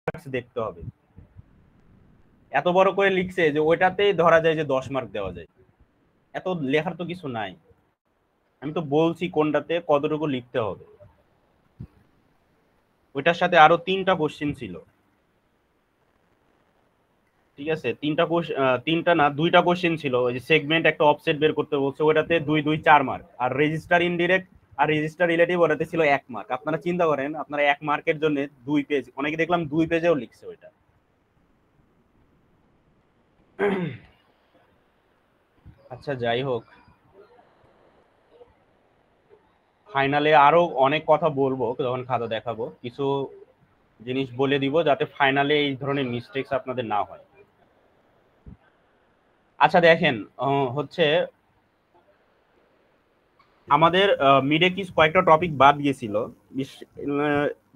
Marks দেখতে হবে। এত বড় করে লিখছে যে ওইটাতেই ধরা যায় যে 10 মার্ক দেওয়া যায়। এত লেখার তো কিছু নাই, আমি তো বলছি কোনটাতে কতটুকু লিখতে হবে। ওইটার সাথে আরো 3টা কোশ্চেন ছিল, ঠিক আছে? 3টা না 2টা কোশ্চেন ছিল। ওই যে সেগমেন্ট একটা অফসেট বের করতে বলছে, ওটাতে 2 2 4 মার্ক, আর রেজিস্টার ইনডিরেক্ট আর রেজিস্টার রিলেটিভ ওটাতে ছিল 1 মার্ক। আপনারা চিন্তা করেন, আপনারা 1 মার্কের জন্য 2 পেজ, অনেকে দেখলাম 2 পেজেও লিখছে ওইটা। আচ্ছা যাই হোক, ফাইনালে আরো অনেক কথা বলবো যখন খাতা দেখাবো, কিছু জিনিস বলে দিব যাতে ফাইনালে এই ধরনের মিস্টেকস আপনাদের না হয়। আচ্ছা দেখেন, হচ্ছে আমাদের মিডে কি কয়েকটা টপিক বাদ গিয়েছিল,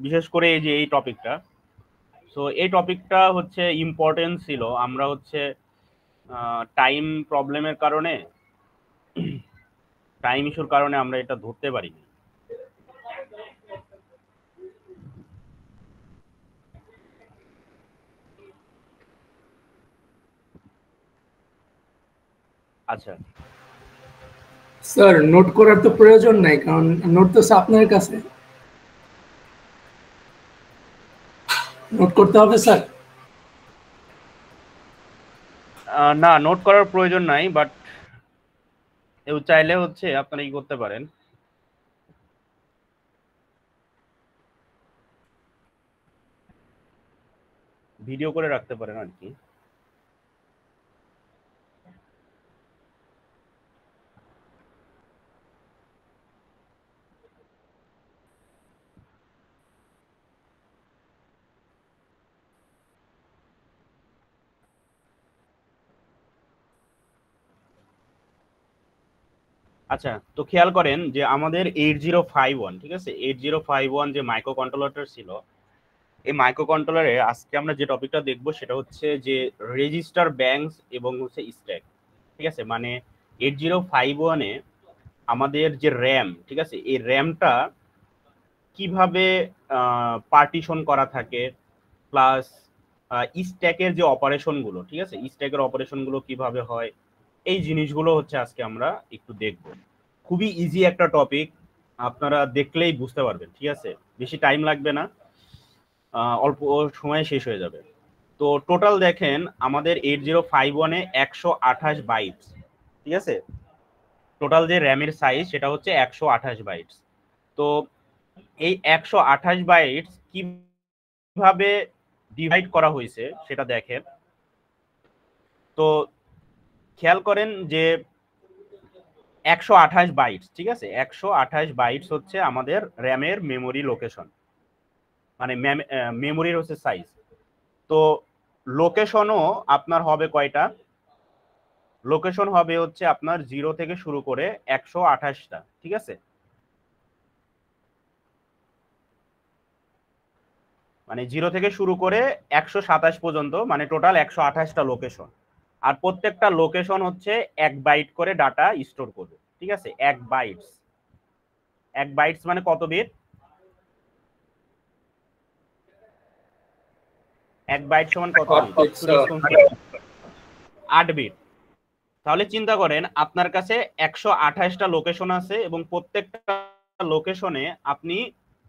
বিশেষ করে এই যে এই টপিকটা। সো এই টপিকটা হচ্ছে ইম্পর্টেন্ট ছিল, আমরা হচ্ছে টাইম প্রবলেমের কারণে, টাইম ইস্যুর কারণে আমরা এটা ধরতে পারিনি। আচ্ছা স্যার নোট করার তো প্রয়োজন নাই, কারণ নোট তো আপনার কাছে। নোট করতে হবে স্যার? না, নোট করার প্রয়োজন নাই, বাট চাইলে হচ্ছে আপনারা কি করতে পারেন, ভিডিও করে রাখতে পারেন আর কি। আচ্ছা, তো খেয়াল করেন যে আমাদের 8051, ঠিক আছে, 8051 যে মাইক্রো কন্ট্রোলারটা ছিল, এই মাইক্রো কন্ট্রোলারে আজকে আমরা যে টপিকটা দেখবো সেটা হচ্ছে যে রেজিস্টার ব্যাংকস এবং হচ্ছে স্ট্যাক, ঠিক আছে। মানে 8051-এ আমাদের যে র্যাম, ঠিক আছে, এই র্যামটা কিভাবে পার্টিশন করা থাকে, প্লাস স্ট্যাকের যে অপারেশনগুলো, ঠিক আছে, স্ট্যাকের অপারেশনগুলো কিভাবে হয়, এই জিনিসগুলো হচ্ছে আজকে আমরা একটু দেখব। খুবই ইজি একটা টপিক, আপনারা দেখলেই বুঝতে পারবেন, ঠিক আছে, বেশি টাইম লাগবে না, অল্প সময়ে শেষ হয়ে যাবে। তো টোটাল দেখেন আমাদের 8051-এ 128 বাইটস, ঠিক আছে, টোটাল যে র্যামের সাইজ সেটা হচ্ছে 128 বাইটস। তো এই 128 বাইটস কিভাবে ডিভাইড করা হয়েছে সেটা দেখেন। তো খেয়াল করেন যে 128 বাইটস, ঠিক আছে, 128 বাইটস হচ্ছে আমাদের র্যামের মেমোরি লোকেশন, মানে মেমোরির হচ্ছে সাইজ। তো লোকেশনও আপনার হবে কয়টা, লোকেশন হবে হচ্ছে আপনার 0 থেকে শুরু করে 128টা, ঠিক আছে, মানে 0 থেকে শুরু করে 127 পর্যন্ত, মানে টোটাল 128টা লোকেশন। আর প্রত্যেকটা লোকেশন হচ্ছে 1 বাইট করে ডাটা স্টোর করবে, ঠিক আছে, 1 বাইটস, 1 বাইটস মানে কত বিট, 1 বাইট সমান কত বিট, একটু রেসপন্স করেন। 8 বিট। তাহলে চিন্তা করেন আপনার কাছে 128টা লোকেশন আছে এবং প্রত্যেকটা লোকেশনে আপনি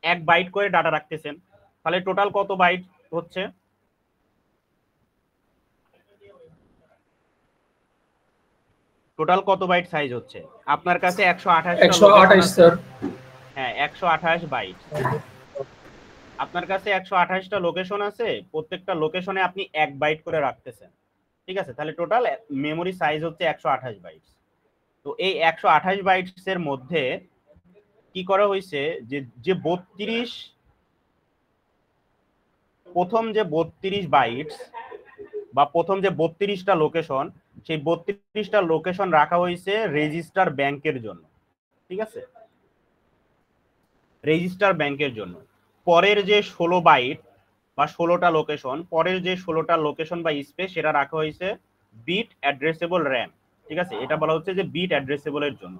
1 বাইট করে ডাটা রাখতেছেন, তাহলে টোটাল কত বাইট হচ্ছে, টোটাল কত বাইট সাইজ হচ্ছে আপনার কাছে? 128টা লোকেশন আছে, হ্যাঁ 128 বাইট। আপনার কাছে 128টা লোকেশন আছে, প্রত্যেকটা লোকেশনে আপনি 1 বাইট করে রাখতেছেন, ঠিক আছে, তাহলে টোটাল মেমোরি সাইজ হচ্ছে 128 বাইটস। তো এই 128 বাইটস এর মধ্যে কি করা হয়েছে, যে যে 32 প্রথম যে 32 বাইটস বা প্রথম যে 32টা লোকেশন, সেই 32টা লোকেশন রাখা হয়েছে রেজিস্টার ব্যাংকের জন্য, ঠিক আছে, রেজিস্টার ব্যাংকের জন্য। পরের যে 16 বাইট বা 16টা লোকেশন, পরের যে 16টা লোকেশন বা স্পেস, সেটা রাখা হয়েছে বিট অ্যাড্রেসেবল র্যাম, ঠিক আছে, এটা বলা হচ্ছে যে বিট অ্যাড্রেসেবলের জন্য।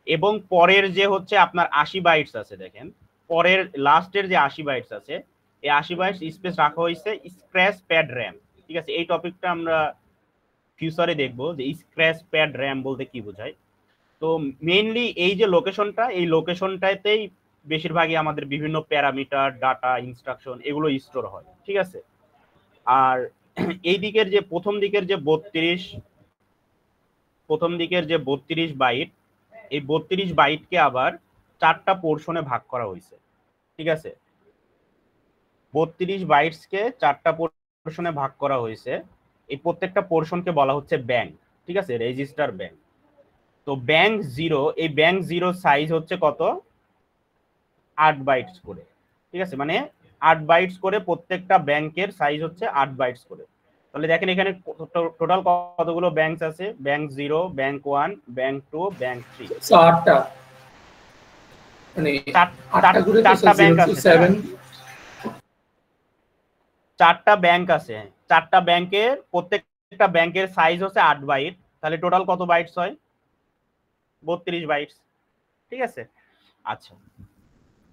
এবং পরের যে হচ্ছে আপনার 80 বাইটস আছে, দেখেন পরের লাস্টের যে 80 বাইটস আছে, এই 80 বাইটস স্পেস রাখা হয়েছে স্ক্র্যাচ প্যাড র্যাম। ঠিক আছে, এই টপিকটা আমরা ফিউচারে দেখবো যে স্ক্র্যাচ প্যাড র্যাম বলতে কি বোঝায়। তো মেইনলি এই যে লোকেশনটা, এই লোকেশনটাতেই বেশিরভাগই আমাদের বিভিন্ন প্যারামিটার, ডাটা, ইনস্ট্রাকশন এগুলো স্টোর হয়। ঠিক আছে, আর এই দিকের যে প্রথম দিকের যে 32 বাইট, এই 32 বাইটকে আবার 4টা পোর্শনে ভাগ করা হয়েছে। ঠিক আছে, 32 বাইটসকে 4টা পোর্শনে ভাগ করা হয়েছে। এই প্রত্যেকটা পোর্শনকে বলা হচ্ছে ব্যাংক। ঠিক আছে, রেজিস্টার ব্যাংক। তো ব্যাংক জিরো, এই ব্যাংক জিরো সাইজ হচ্ছে কত, 8 বাইটস করে। ঠিক আছে, মানে 8 বাইটস করে প্রত্যেকটা ব্যাংকের সাইজ হচ্ছে 8 বাইটস করে। তাহলে দেখেন এখানে টোটাল কতগুলো ব্যাংক আছে, bank zero, bank one, bank to, bank three. আটটা, মানে আটটা করে তো 4টা ব্যাংক আছে, 7। 4টা ব্যাংক আছে, 4টা ব্যাংকের প্রত্যেকটা ব্যাংকের সাইজ হচ্ছে 8 বাইট। তাহলে টোটাল কত বাইটস হয়, 32 বাইটস। ঠিক আছে, আচ্ছা।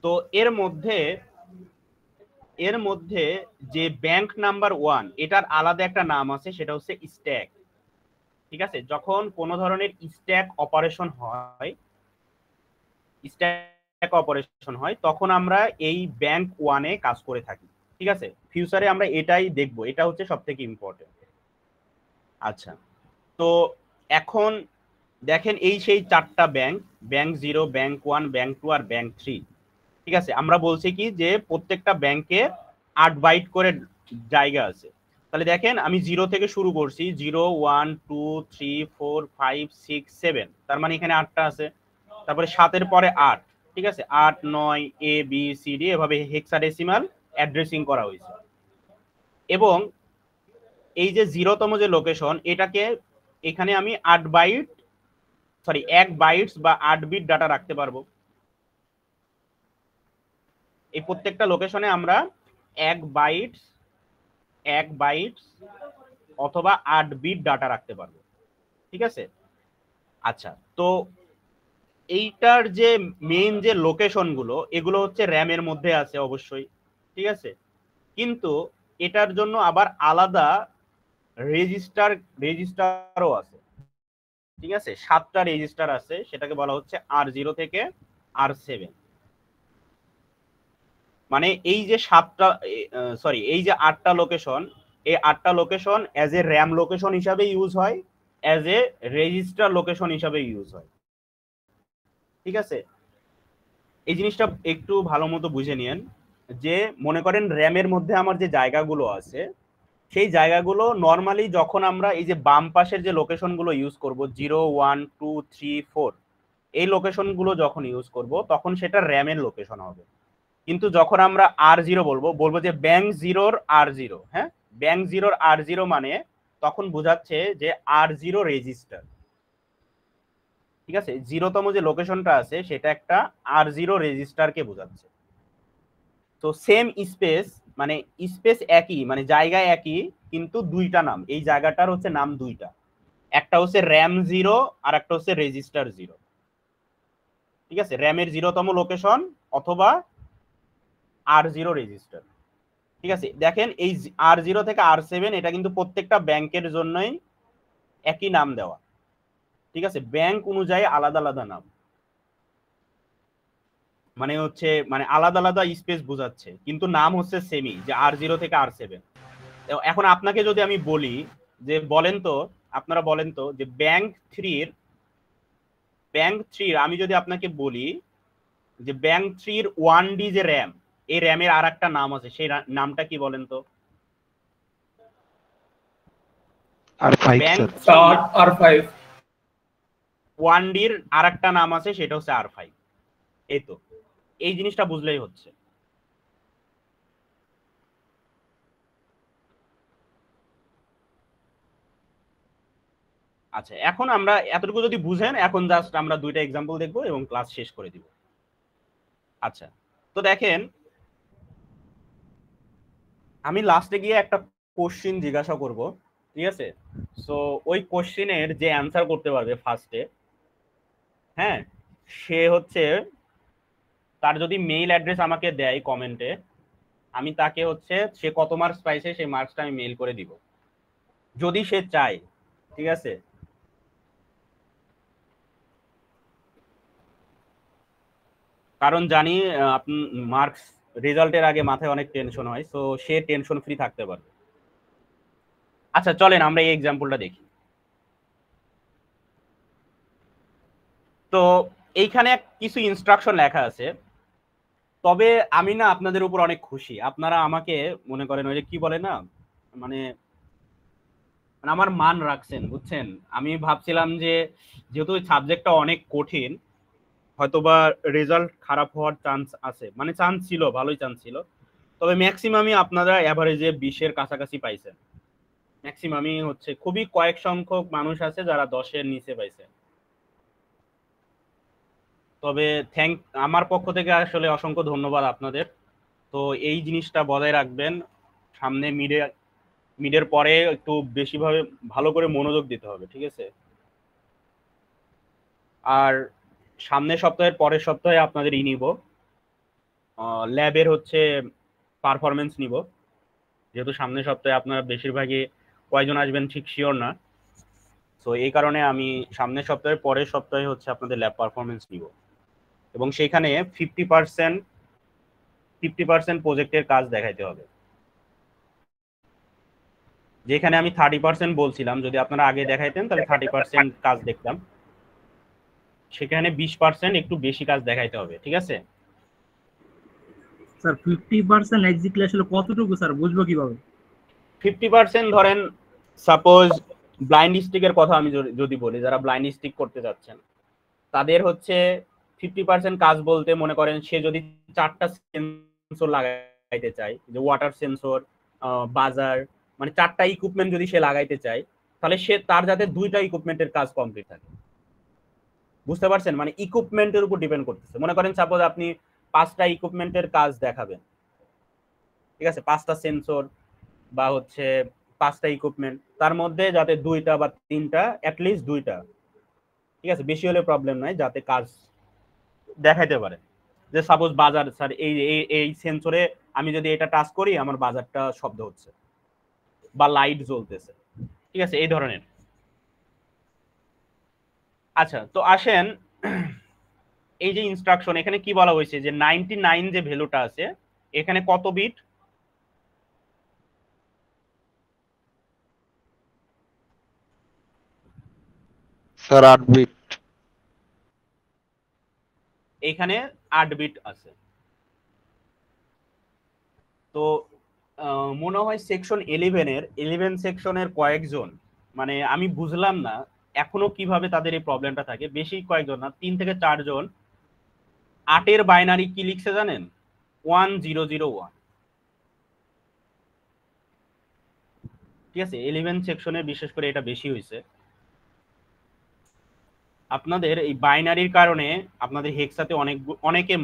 তো এর মধ্যে যে ব্যাংক নাম্বার 1, এটার আলাদা একটা নাম আছে, সেটা হচ্ছে স্ট্যাক। ঠিক আছে, যখন কোনো ধরনের স্ট্যাক অপারেশন হয় তখন আমরা এই ব্যাংক 1-এ কাজ করে থাকি। ঠিক আছে, ফিউচারে আমরা এটাই দেখব, এটা হচ্ছে সবথেকে ইম্পর্টেন্ট। আচ্ছা, তো এখন দেখেন এই সেই 4টা bank, bank zero, bank 1, bank 2 আর ব্যাংক 3। ঠিক আছে, আমরা বলছি কি যে প্রত্যেকটা ব্যাংকে 8 বাইট করে জায়গা আছে। তাহলে দেখেন আমি 0 থেকে শুরু করছি, 0, 1, 2, 3, 4, 5, 6, 7, তার মানে এখানে 8টা আছে। তারপরে 7-এর পরে 8। ঠিক আছে, 8, 9, এ বি সি ডি এভাবে হেক্সাডেসিমাল অ্যাড্রেসিং করা হয়েছে। এবং এই যে 0তম যে লোকেশন, এটাকে এখানে আমি 1 বাইটস বা 8 বিট ডাটা রাখতে পারবো। এই প্রত্যেকটা লোকেশনে আমরা 1 বাইটস অথবা 8 বিট ডাটা রাখতে পারবো। ঠিক আছে, আচ্ছা। তো এইটার যে মেইন যে লোকেশন গুলো, এগুলো হচ্ছে র্যামের মধ্যে আছে অবশ্যই। ঠিক আছে, কিন্তু এটার জন্য আবার আলাদা রেজিস্টারও আছে। ঠিক আছে, 7টা রেজিস্টার আছে, সেটাকে বলা হচ্ছে R0 থেকে R7। মানে এই যে 8টা লোকেশন, এই 8টা location as a RAM location হিসাবে ইউজ হয়, অ্যাজ এ রেজিস্টার লোকেশন হিসাবে ইউজ হয়। ঠিক আছে, এই জিনিসটা একটু ভালো মতো বুঝে নিন, যে মনে করেন র্যামের মধ্যে আমার যে জায়গাগুলো আছে, সেই জায়গাগুলো নর্মালি যখন আমরা এই যে বাম পাশের যে লোকেশনগুলো ইউজ করব, 0, 1, 2, 3, 4, এই লোকেশনগুলো যখন ইউজ করব তখন সেটা র্যামের লোকেশন হবে। কিন্তু যখন আমরা R0 বলবো যে ব্যাংক জিরোর R0, হ্যাঁ, ব্যাংক জিরোর R0 মানে তখন বোঝাচ্ছে যে R0 রেজিস্টার। ঠিক আছে, 0তম যে লোকেশনটা আছে সেটা একটা R0 রেজিস্টারকে বোঝাচ্ছে। তো সেম স্পেস, মানে স্পেস একই, মানে জায়গা একই, কিন্তু দুইটা নাম, এই জায়গাটার হচ্ছে নাম দুইটা, একটা হচ্ছে র্যাম 0 আর একটা হচ্ছে রেজিস্টার 0। ঠিক আছে, র্যামের 0তম লোকেশন অথবা R0 রেজিস্টার। ঠিক আছে, দেখেন এই R0 থেকে R7 এটা কিন্তু প্রত্যেকটা ব্যাংকের জন্যই একই নাম দেওয়া। ঠিক আছে, ব্যাংক অনুযায়ী আলাদা আলাদা নাম, মানে হচ্ছে মানে আলাদা আলাদা স্পেস বোঝাচ্ছে, কিন্তু নাম হচ্ছে সেমই, যে R0 থেকে R7। এখন আপনাকে যদি আমি বলি যে আপনারা বলেন তো যে ব্যাংক 3-র আমি যদি আপনাকে বলি যে ব্যাংক 3-র 1D যে র্যাম, এই র্যামের আর একটা নাম আছে, সেই নামটা কি বলেন তো? Bank R5। 1D-র আর একটা নাম আছে, সেটা হচ্ছে R5। এই তো, এই জিনিসটা বুঝলেই হচ্ছে। আচ্ছা, এখন আমরা এতটুকু যদি বুঝেন, এখন জাস্ট আমরা দুইটা এক্সাম্পল দেখবো এবং ক্লাস শেষ করে দিব। আচ্ছা, তো দেখেন আমি লাস্টে গিয়ে একটা কোশ্চিন জিজ্ঞাসা করব। ঠিক আছে, সো ওই কোশ্চিনের যে অ্যান্সার করতে পারবে ফার্স্টে, হ্যাঁ, সে হচ্ছে, তার যদি মেইল অ্যাড্রেস আমাকে দেয় কমেন্টে, আমি তাকে হচ্ছে সে কত মার্কস পাইছে সেই মার্কসটা আমি মেইল করে দিব যদি সে চায়, ঠিক আছে। কারণ জানি আপনি মার্কস রেজাল্টের আগে মাথায় অনেক টেনশন হয়, সো সে টেনশন ফ্রি থাকতে পারবে। আচ্ছা চলেন আমরা এই এক্সাম্পলটা দেখি। তো এইখানে কিছু ইনস্ট্রাকশন লেখা আছে, তবে আমি না আপনাদের উপর অনেক খুশি, আপনারা আমাকে মনে করেন ওই যে কি বলে না, মানে আমার মান রাখছেন, বুঝছেন। আমি ভাবছিলাম যে যেহেতু সাবজেক্টটা অনেক কঠিন, হয়তোবা রেজাল্ট খারাপ হওয়ার চান্স আছে, মানে চান্স ছিল, ভালোই চান্স ছিল, তবে ম্যাক্সিমামই আপনারা এভারেজে 20-এর কাছাকাছি পাইছেন। ম্যাক্সিমামই হচ্ছে, খুবই কয়েক সংখ্যক মানুষ আছে যারা 10-এর নিচে পাইছে। তবে আমার পক্ষ থেকে আসলে অসংখ্য ধন্যবাদ আপনাদের। তো এই জিনিসটা বজায় রাখবেন, সামনে মিডের পরে একটু বেশিভাবে ভালো করে মনোযোগ দিতে হবে, ঠিক আছে। আর সামনের সপ্তাহের পরের সপ্তাহে আপনাদের নিব ল্যাবের হচ্ছে পারফরমেন্স নিব, যেহেতু সামনের সপ্তাহে আপনারা বেশিরভাগই কয়জন আসবেন ঠিক শিওর না, তো এই কারণে আমি সামনের সপ্তাহের পরের সপ্তাহে হচ্ছে আপনাদের ল্যাব পারফরমেন্স নিব, এবং সেইখানে 50% প্রজেক্টের কাজ দেখাইতে হবে। যেখানে আমি 30% বলছিলাম, যদি আপনারা আগে দেখাইতেন তাহলে 30% কাজ দেখতাম, সেখানে 20% একটু বেশি কাজ দেখাইতে হবে, ঠিক আছে। স্যার 50% এক্স্যাক্টলি আসলে কতটুকু স্যার বুঝবো কিভাবে? 50% ধরেন, সাপোজ ব্লাইন্ড স্টিকের কথা আমি যদি বলি, যারা ব্লাইন্ড স্টিক করতে যাচ্ছেন তাদের হচ্ছে 50% কাজ বলতে মনে করেন সে যদি 4টা সেন্সর লাগাইতে চায়, যে ওয়াটার সেন্সর, বাজার, মানে 4টা ইকুইপমেন্ট যদি সে লাগাইতে চায়, তাহলে সে তার যাতে 2টা ইকুইপমেন্টের কাজ কমপ্লিট থাকে। বুঝতে পারছেন, মানে ইকুইপমেন্টের উপর ডিপেন্ড করতেছে। মনে করেন সাপোজ আপনি 5টা ইকুইপমেন্টের কাজ দেখাবেন, ঠিক আছে, 5টা সেন্সর বা হচ্ছে 5টা ইকুইপমেন্ট, তার মধ্যে যাতে 2টা বা 3টা, অ্যাটলিস্ট 2টা, ঠিক আছে, বেশি হলে প্রবলেম নাই, যাতে কাজ দেখাইতে পারে। যে সাপোজ বাজার, স্যার এই সেন্সরে আমি যদি এটা টাচ করি আমার বাজারটা শব্দ হচ্ছে বা লাইট জ্বলতেছে, ঠিক আছে, এই ধরনের। আচ্ছা তো আসেন, এই যে ইনস্ট্রাকশন এখানে কি বলা হয়েছে, যে 99 যে ভ্যালুটা আছে এখানে কত বিট? Sir 8 bit. এখানে 8 বিট আছে। তো মনে হয় সেকশন 11 সেকশনের কয়েকজন, মানে আমি বুঝলাম না এখনো কিভাবে তাদের এই প্রবলেমটা থাকে, বেশি কয়েকজন না, 3 থেকে 4 জন 8-এর বাইনারি কি লিখছে জানেন? 1001। ঠিক আছে, 11 সেকশনে বিশেষ করে এটা বেশি হয়েছে। আপনাদের এই বাইনারির কারণে আপনাদের হেক্সাতে অনেকে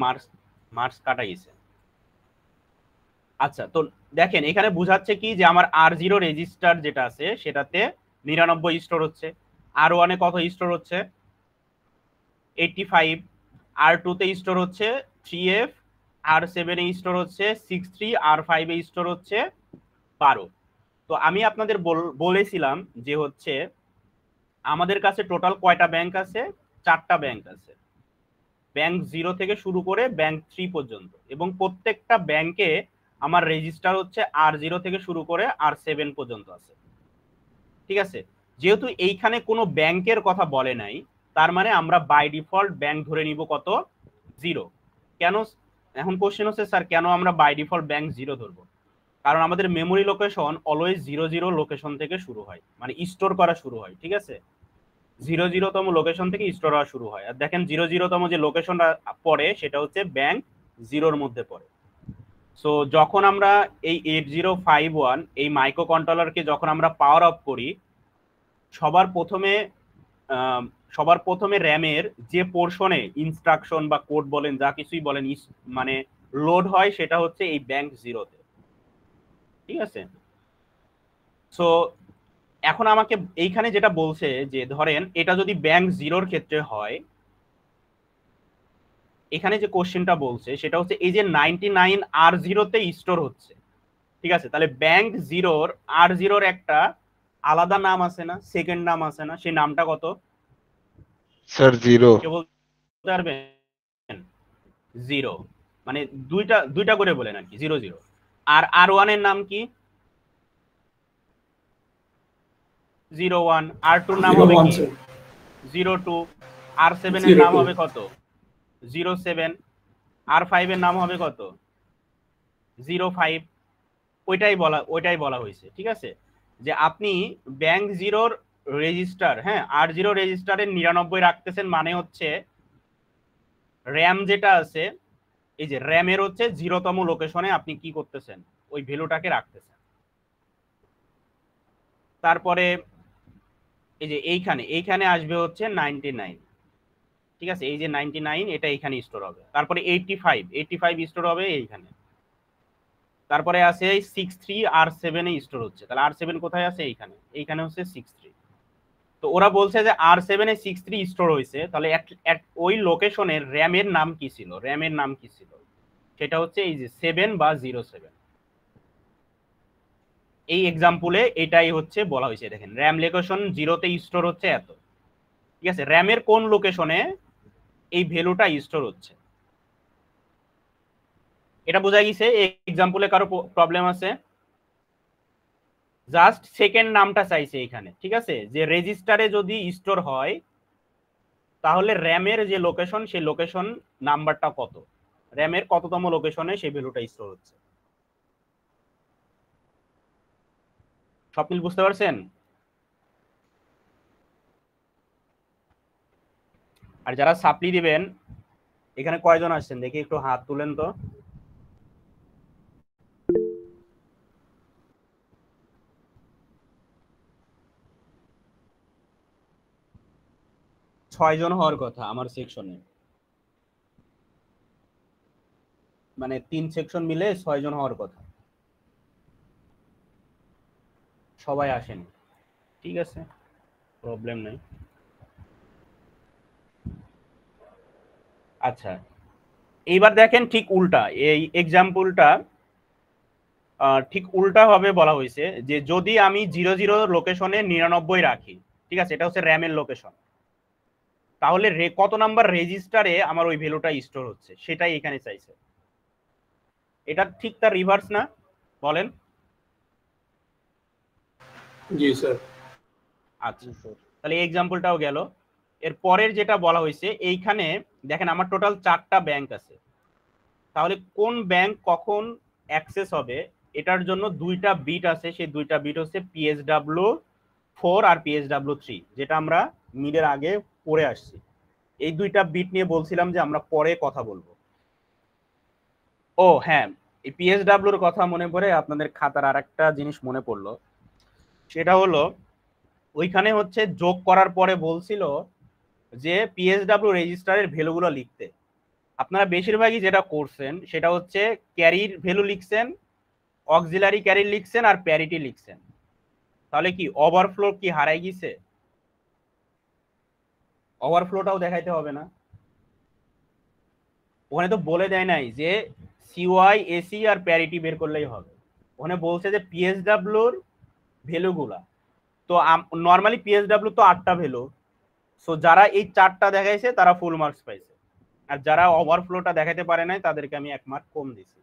মার্কস কাটাইছে। আচ্ছা তো দেখেন এখানে বুঝাচ্ছে কি, যে আমার R0 রেজিস্টার যেটা আছে সেটাতে 99 স্টোর হচ্ছে, R1 এ কত স্টোর হচ্ছে? 85, R2 তে স্টোর হচ্ছে 3F, R7 এ স্টোর হচ্ছে 63, R5 এ স্টোর হচ্ছে 12। তো আমি আপনাদের বলেছিলাম যে হচ্ছে আমাদের কাছে টোটাল কয়টা ব্যাংক আছে? 4টা ব্যাংক আছে, ব্যাংক 0 থেকে শুরু করে ব্যাংক 3 পর্যন্ত, এবং প্রত্যেকটা ব্যাংকে আমার রেজিস্টার হচ্ছে R0 থেকে শুরু করে R7 পর্যন্ত আছে, ঠিক আছে। যেহেতু এইখানে কোনো ব্যাংকের কথা বলে নাই, তার মানে আমরা বাই ডিফল্ট ব্যাংক ধরে নিব কত? 0। কেন? এখন কোশ্চেন হচ্ছে স্যার কেন আমরা বাই ডিফল্ট ব্যাংক 0 ধরবো? কারণ আমাদের মেমোরি লোকেশন অলওয়েজ 00 লোকেশন থেকে শুরু হয়, মানে স্টোর করা শুরু হয়, ঠিক আছে, 00তম লোকেশন থেকে স্টোর হওয়া শুরু হয়। আর দেখেন 00তম যে লোকেশনটা পড়ে সেটা হচ্ছে ব্যাংক 0-র মধ্যে পড়ে। সো যখন আমরা এই 8051 এই মাইক্রো কন্ট্রোলারকে যখন আমরা পাওয়ার অফ করি, সবার প্রথমে র্যামের যে পোর্শনে ইনস্ট্রাকশন বা কোড বলেন যা কিছুই বলেন মানে লোড হয় সেটা হচ্ছে এই ব্যাংক 0-তে, ঠিক আছে। সো এখন আমাকে এইখানে যেটা বলছে, যে ধরেন এটা যদি ব্যাংক 0-র ক্ষেত্রে হয়, এখানে যে কোশ্চেনটা বলছে সেটা হচ্ছে এই যে 99 R0 তে স্টোর হচ্ছে, ঠিক আছে? তাহলে ব্যাংক জিরোর R0 একটা আলাদা নাম আছে না, সেকেন্ড নাম আছে না, সেই নামটা কত স্যার 0 কে বলতে পারবেন? 0, মানে দুইটা করে বলেন আর কি, 00। আর R1 এর নাম কি? 01। R2 এর নাম হবে 01 কি? স্যার 02। R7 এর নাম 02 হবে কত? 07। R5 এর নাম হবে কত? 05। ওইটাই বলা হয়েছে, ঠিক আছে? যে আপনি ব্যাংক জিরোর রেজিস্টার, হ্যাঁ, R0 রেজিস্টারে 99 রাখতেছেন, মানে হচ্ছে র্যাম যেটা আছে, এই যে র্যামের হচ্ছে 0তম লোকেশনে আপনি কি করতেছেন, ওই ভ্যালুটাকে রাখতেছেন। তারপরে এই যে এইখানে আসবে হচ্ছে 99, ঠিক আছে? এই যে 99 এটা এইখানে স্টোর হবে। তারপরে 85 স্টোর হবে এইখানে। তারপরে আছে 63 R7 এ স্টোর হচ্ছে। তাহলে R7 কোথায় আছে? এইখানে হচ্ছে 63। তো ওরা বলছে যে R7 এ 63 স্টোর হয়েছে, তাহলে ওই লোকেশনের র্যামের নাম কি ছিল? সেটা হচ্ছে এই যে 7 বা 07। এই এক্সাম্পলে এটাই হচ্ছে বলা হয়েছে। দেখেন, র্যাম লোকেশন 0 তে স্টোর হচ্ছে এত, ঠিক আছে? র্যামের কোন লোকেশনে এই ভ্যালুটা স্টোর হচ্ছে, এটা বোঝা গেছে? এই এক্সাম্পলে কারো প্রবলেম আছে? জাস্ট সেকেন্ড নামটা চাইছে এখানে, ঠিক আছে? যে রেজিস্টারে যদি স্টোর হয় তাহলে র্যামের যে লোকেশন, সেই লোকেশন নাম্বারটা কত, র্যামের কততম লোকেশনে সেই ভ্যালুটা স্টোর হচ্ছে। স্বপ্নিল, বুঝতে পারছেন? আর যারা সাপ্লি দিবেন, এখানে কয়জন আসছেন দেখি, একটু হাত তুলেন তো। ছয়জন হওয়ার কথা আমার সেকশনে, মানে 3 সেকশন মিলে 6জন হওয়ার কথা। সবাই আসেন, ঠিক আছে, প্রবলেম নেই। আচ্ছা, এইবার দেখেন ঠিক উল্টা, এই এক্সাম্পলটা ঠিক উল্টা ভাবে বলা হয়েছে যে যদি আমি 00 লোকেশনে 99 রাখি, ঠিক আছে, এটা হচ্ছে র্যামের লোকেশন, তাহলে কত নাম্বার রেজিস্টারে আমার ওই ভ্যালুটা স্টোর হচ্ছে, সেটাই এখানে চাইছে। এটা ঠিক তার রিভার্স না? বলেন। জি স্যার। আচ্ছা, তাহলে এই এক্সাম্পলটাও গেল। এর পরের যেটা বলা হয়েছে, এইখানে দেখেন আমার টোটাল 4টা ব্যাংক আছে, তাহলে কোন ব্যাংক কখন অ্যাক্সেস হবে এটার জন্য 2টা বিট আছে। সেই 2টা বিট হচ্ছে PSW4 আর PSW3, যেটা আমরা মিডের আগে পড়ে আসছি। এই 2টা বিট নিয়ে বলছিলাম যে আমরা পরে কথা বলবো। ও হ্যাঁ, এই PSWর কথা মনে পড়ে আপনাদের খাতার আরেকটা জিনিস মনে পড়লো, সেটা হলো ওইখানে হচ্ছে যোগ করার পরে বলছিল যে PSW রেজিস্টারের ভ্যালুগুলো লিখতে। আপনারা বেশিরভাগই যেটা করছেন সেটা হচ্ছে ক্যারির ভ্যালু লিখছেন, অক্সিলারি ক্যারি লিখছেন, আর প্যারিটি লিখছেন। তাহলে কি ওভারফ্লো কি হারাই গেছে? ওভারফ্লোটাও দেখাইতে হবে না? ওখানে তো বলে দেয় নাই যে সিওয়াই এসি আর প্যারিটি বের করলেই হবে। ওখানে বলছে যে পিএসডব্লিউর ভ্যালুগুলা। তো নর্মালি পিএসডব্লিউ তো 8টা ভ্যালু, সো যারা এই 4টা দেখাইছে তারা ফুল মার্কস পাইছে, আর যারা ওভারফ্লোটা দেখাতে পারে নাই তাদেরকে আমি 1 মার্ক কম দিছি।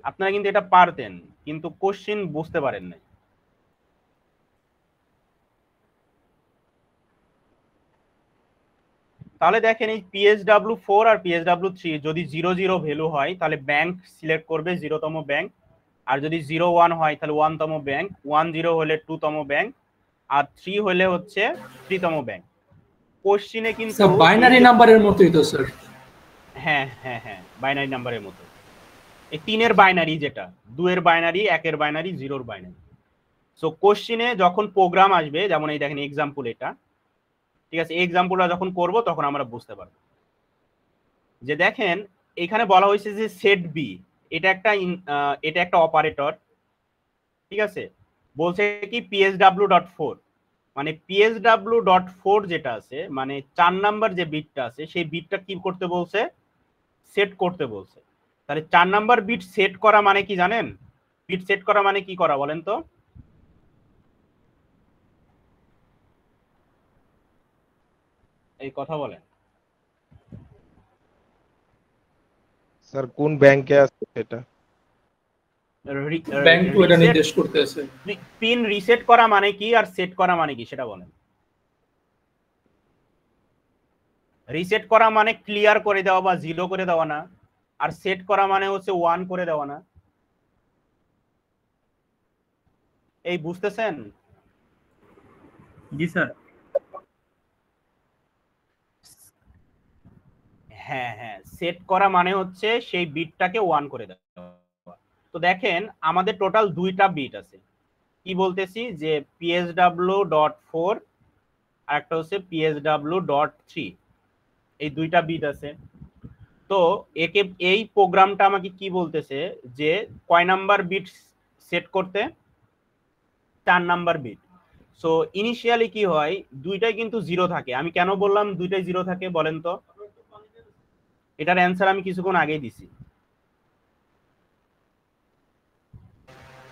আপনারা কিন্তু এটা পারতেন, কিন্তু কোশ্চেন বুঝতে পারেন নাই। তাহলে দেখেন এই PSW4 আর PSW3 যদি 00 ভ্যালু হয় তাহলে ব্যাংক সিলেক্ট করবে 0তম ব্যাংক, আর যদি 01 হয় তাহলে 1তম ব্যাংক, 10 হলে 2তম ব্যাংক, আর 3 হলে হচ্ছে 3তম ব্যাংক। কোশ্চেনে কিন্তু স্যার বাইনারি নাম্বারের মতোই তো স্যার। হ্যাঁ হ্যাঁ হ্যাঁ, বাইনারি নাম্বারের মতো। এই 3-এর বাইনারি, যেটা 2-এর বাইনারি, 1-এর বাইনারি, 0-এর বাইনারি। সো কোশ্চেনে যখন প্রোগ্রাম আসবে, যেমন এই দেখেন এক্সাম্পল এটা, ঠিক আছে, এক্সাম্পলটা যখন করব তখন আমরা বুঝতে পারবো। যে দেখেন এখানে বলা হয়েছে যে সেট বি, এটা একটা অপারেটর, ঠিক আছে। বলছে কি PSW.4, মানে PSW.4 যেটা আছে, মানে 4 নাম্বার যে বিটটা আছে সেই বিটটা কি করতে বলছে, সেট করতে বলছে। তাহলে 4 নাম্বার বিট সেট করা মানে কি জানেন? বিট সেট করা মানে কি করা বলেন তো? এই কথা বলেন। স্যার কোন ব্যাংকে আছে সেটা? ব্যাংক তো এটা নির্দেশ করতেছে। পিন রিসেট করা মানে কি আর সেট করা মানে কি সেটা বলেন। রিসেট করা মানে ক্লিয়ার করে দেওয়া বা 0 করে দেওয়া না, আর সেট করা মানে হচ্ছে 1 করে দেওয়া না। এই বুঝতেছেন? জি স্যার। হ্যাঁ হ্যাঁ, সেট করা মানে হচ্ছে সেই বিটটাকে 1 করে দেওয়া। তো দেখেন আমাদের টোটাল 2টা বিট আছে। কি বলতেছি যে PSW.4 আর একটা হচ্ছে PSW.3, এই 2টা বিট আছে। তো একে এই প্রোগ্রামটা আমাকে কি বলতেছে যে কয় নাম্বার বিট সেট করতে, 4 নাম্বার বিট। সো ইনিশিয়ালি কি হয়, দুইটাই কিন্তু 0 থাকে। আমি কেন বললাম দুইটাই 0 থাকে বলেন তো? এটার অ্যান্সার আমি কিছুক্ষণ আগেই দিছি।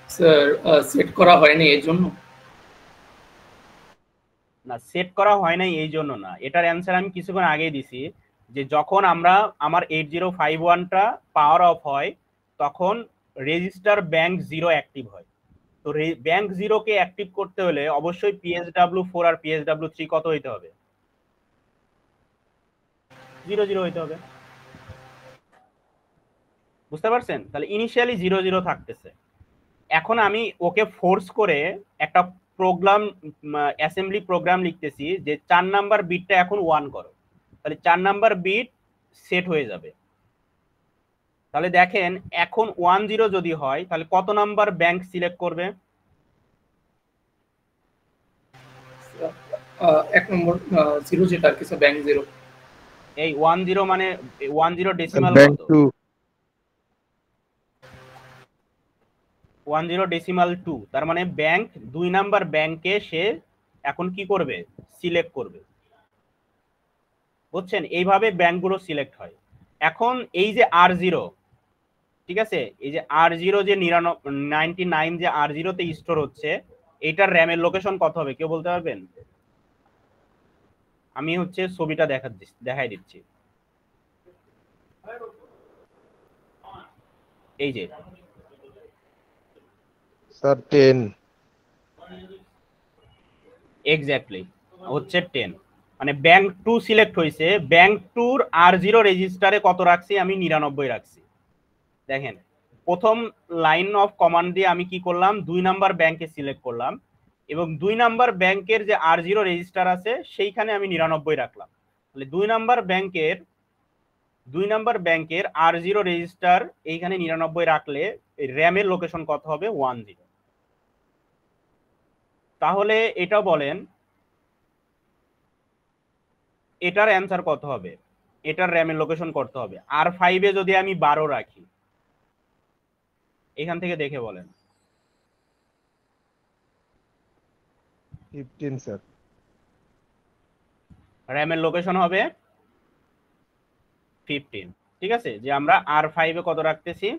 স্যার সেট করা হয়নি এই জন্য? না, সেট করা হয় নাই এই জন্য না, এটার অ্যান্সার আমি কিছুক্ষণ আগেই দিছি যে যখন আমার 8051টা পাওয়ার অফ হয় তখন রেজিস্টার ব্যাংক 0 অ্যাক্টিভ হয়। তো ব্যাংক 0 কে অ্যাক্টিভ করতে হলে অবশ্যই PSW4 আর PSW3 কত হইতে হবে? 00 হইতে হবে। বুঝতে পারছেন? তাহলে ইনিশিয়ালি 00 থাকতেছে। এখন আমি ওকে ফোর্স করে একটা প্রোগ্রাম, অ্যাসেম্বলি প্রোগ্রাম লিখতেছি যে 4 নাম্বার বিটটা এখন 1 করো। তাহলে 4 নাম্বার বিট সেট হয়ে যাবে। তাহলে দেখেন এখন 10 যদি হয় তাহলে কত নাম্বার ব্যাংক সিলেক্ট করবে? 1 নম্বর 0 যেটা আর কি স্যার, ব্যাংক 0। এই 10 মানে 10 ডেসিমাল ব্যাংক কত? 2। 10 ডেসিমাল 2, তার মানে ব্যাংক 2 নাম্বার ব্যাংকে সে এখন কি করবে, সিলেক্ট করবে। বুঝছেন? এইভাবে ব্যাংকগুলো সিলেক্ট হয়। এখন এই যে R0, ঠিক আছে, এই যে R0 যে 99 যে R0 তে স্টোর হচ্ছে, এইটার র্যামের লোকেশন কত হবে কেউ বলতে পারবেন? আমি হচ্ছে ছবিটা দেখাই দিচ্ছি। এই যে স্যার 10। এক্স্যাক্টলি হচ্ছে 10। মানে ব্যাংক 2 সিলেক্ট হয়েছে, ব্যাংক 2 এর R0 রেজিস্টারে কত রাখছি আমি? 99 রাখছি। দেখেন প্রথম লাইন অফ কমান্ড দিয়ে আমি কি করলাম, 2 নাম্বার ব্যাংকে সিলেক্ট করলাম এবং 2 নাম্বার ব্যাংকের যে R0 রেজিস্টার আছে সেইখানে আমি 99 রাখলাম। তাহলে 2 নাম্বার ব্যাংকের R0 রেজিস্টার এইখানে 99 রাখলে র্যামের লোকেশন কত হবে? 10। তাহলে এটা বলেন এটার অ্যান্সার কত হবে, এটার র্যামের লোকেশন কত হবে? R5 এ যদি আমি 12 রাখি, এখান থেকে দেখে বলেন। 15 স্যার। র্যামের লোকেশন হবে 15। ঠিক আছে, যে আমরা R5 এ কত রাখতেছি?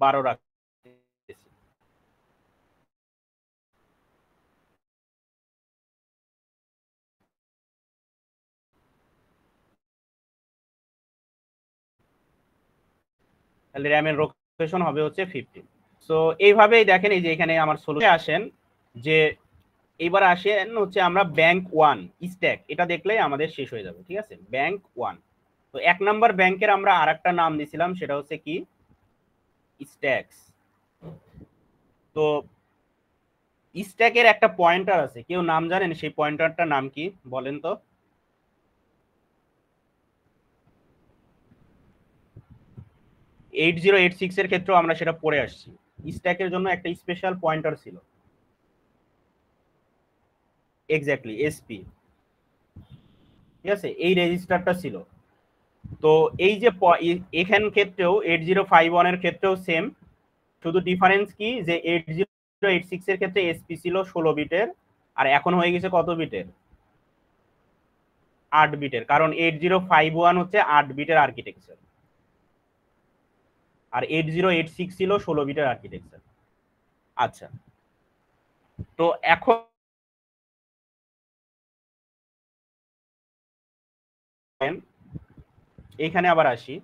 12 রাখতেছি। তাহলে র্যামের লোকেশন হবে হচ্ছে 15। সো এইভাবেই দেখেন, এই যে এখানে আমার সলিউশনে আসেন যে এইবার আসেন হচ্ছে আমরা ব্যাংক 1 স্ট্যাক, এটা দেখলেই আমাদের শেষ হয়ে যাবে। ঠিক আছে, ব্যাংক 1। তো 1 নাম্বার ব্যাংকের আমরা আরেকটা নাম দিছিলাম, সেটা হচ্ছে কি? স্ট্যাকস। তো স্ট্যাকের একটা পয়েন্টার আছে, কেউ নাম জানেন সেই পয়েন্টারটার নাম কি বলেন তো? '8086 এর ক্ষেত্রেও আমরা সেটা পড়ে আসছি। স্ট্যাকের জন্য একটা স্পেশাল পয়েন্টার ছিল, এক্স্যাক্টলি এসপি। ঠিক আছে, এই রেজিস্টারটা ছিল। তো এই যে এখান ক্ষেত্রেও 8051 এর ক্ষেত্রেও সেম, শুধু ডিফারেন্স কি যে 8086 এর ক্ষেত্রে এসপি ছিল 16 বিটের আর এখন হয়ে গেছে কত বিটের? 8 বিটের, কারণ 8051 হচ্ছে 8 বিটের আর্কিটেকচার, আর 8086 ছিল 16 বিটের আর্কিটেকচার। আচ্ছা, তো এখন এইখানে আবার আসি।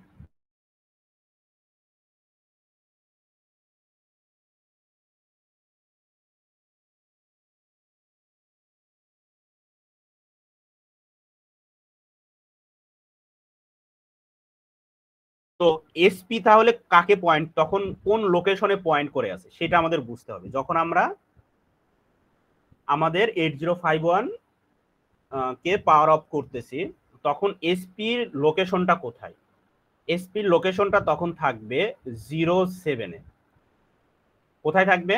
তো এসপি তাহলে কাকে পয়েন্ট, তখন কোন লোকেশনে পয়েন্ট করে আছে সেটা আমাদের বুঝতে হবে। যখন আমরা আমাদের 8051 কে পাওয়ার অফ করতেছি, তখন এসপির লোকেশনটা কোথায়? এসপির লোকেশনটা তখন থাকবে 07-এ। কোথায় থাকবে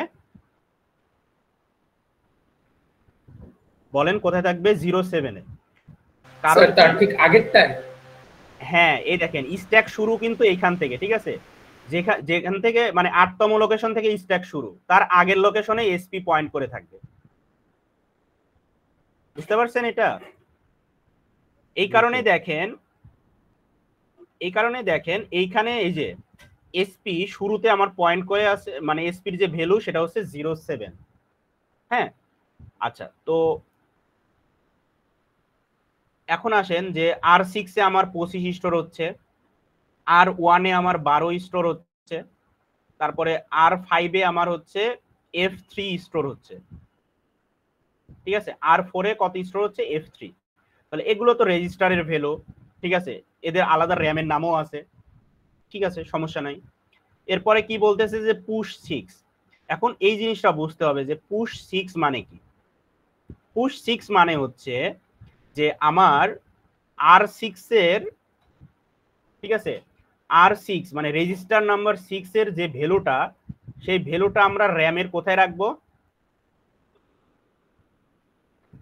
বলেন, কোথায় থাকবে? 07-এ। কারণ তার ঠিক আগেরটায়। হ্যাঁ, এই দেখেন স্ট্যাক শুরু কিন্তু এইখান থেকে, ঠিক আছে, যেখান থেকে মানে 8তম লোকেশন থেকে স্ট্যাক শুরু, তার আগের লোকেশনে এসপি পয়েন্ট করে থাকবে। বুঝতে পারছেন এটা? এই কারণে দেখেন এইখানে এই যে এসপি শুরুতে আমার পয়েন্ট করে আছে, মানে এসপির যে ভ্যালু সেটা হচ্ছে 07। হ্যাঁ, আচ্ছা, তো এখন আসেন যে R6-এ আমার 25 স্টোর হচ্ছে, R1-এ আমার 12 স্টোর হচ্ছে, তারপরে R5-এ আমার হচ্ছে F3 স্টোর হচ্ছে, ঠিক আছে। R4-এ কত স্টোর হচ্ছে? F3। তাহলে এগুলো তো রেজিস্টারের ভ্যালু, ঠিক আছে, এদের আলাদা র্যামের নামও আছে, ঠিক আছে, সমস্যা নাই। এরপরে কি বলতেছে যে পুশ 6। এখন এই জিনিসটা বুঝতে হবে যে পুশ 6 মানে কি। পুশ 6 মানে হচ্ছে যে আমার R6 এর, ঠিক আছে, R6 মানে রেজিস্টার নাম্বার 6 এর যে ভ্যালুটা, সেই ভ্যালুটা আমরা র্যামের কোথায় রাখবো?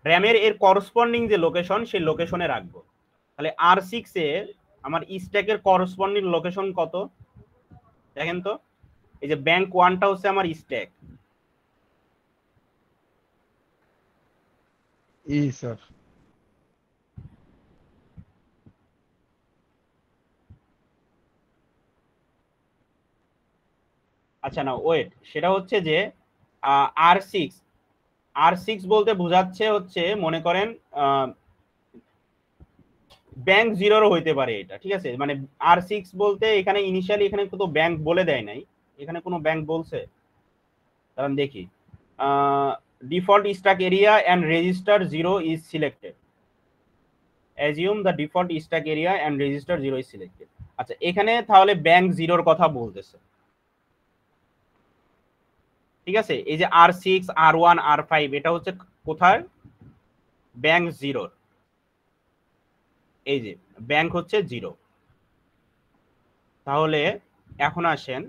র্যামের এর করসপন্ডিং যে লোকেশন, সেই লোকেশনে রাখবো। তাহলে R6 এ আমার স্ট্যাকের করসপন্ডিং লোকেশন কত দেখেন তো? এই যে ব্যাংক 1টা হচ্ছে আমার স্ট্যাক। স্যার। আচ্ছা, না ওয়েট, সেটা হচ্ছে যে R6 বলতে বোঝাচ্ছে হচ্ছে, মনে করেন ব্যাংক 0 হইতে পারে এটা, ঠিক আছে। মানে R6 বলতে এখানে ইনিশিয়ালি এখানে তো ব্যাংক বলে দেয় নাই, এখানে কোনো ব্যাংক বলছে? কারণ দেখি, default stack area and register 0 is selected, assume the default stack area and register 0 is selected। আচ্ছা, এখানে তাহলে ব্যাংক 0-র কথা বলতেছে, ঠিক আছে। এই যে R6, R1, R5 এটা হচ্ছে কোথায়? ব্যাংক 0-র। এই যে ব্যাংক হচ্ছে 0। তাহলে এখন আসেন,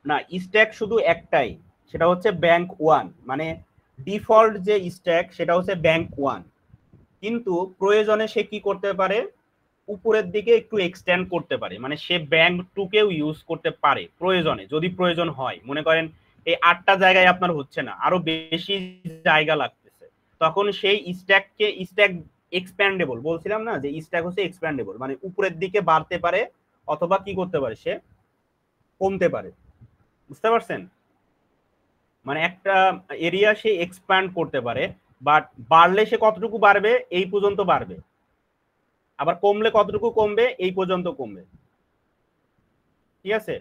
না স্ট্যাক শুধু একটাই, সেটা হচ্ছে ব্যাংক 1, মানে ডিফল্ট যে স্ট্যাক সেটা হচ্ছে ব্যাংক 1। কিন্তু প্রয়োজনে সে কি করতে পারে? উপরের দিকে একটু এক্সটেন্ড করতে পারে, মানে সে ব্যাংক 2কেও ইউজ করতে পারে প্রয়োজনে, যদি প্রয়োজন হয়। মনে করেন এই 8টা জায়গায় আপনার হচ্ছে না, আরো বেশি জায়গা লাগতেছে, তখন সেই স্ট্যাক এক্সপ্যান্ডেবল, বলছিলাম না যে স্ট্যাক হচ্ছে এক্সপ্যান্ডেবল, মানে উপরের দিকে বাড়তে পারে অথবা কি করতে পারে, সে কমতে পারে। বুঝতে পারছেন? মানে একটা এরিয়া সে এক্সপ্যান্ড করতে পারে, বাট বাড়লে সে কতটুকু বাড়বে এই পর্যন্ত বাড়বে, আবার কমলে কতটুকু কমবে এই পর্যন্ত কমবে, ঠিক আছে।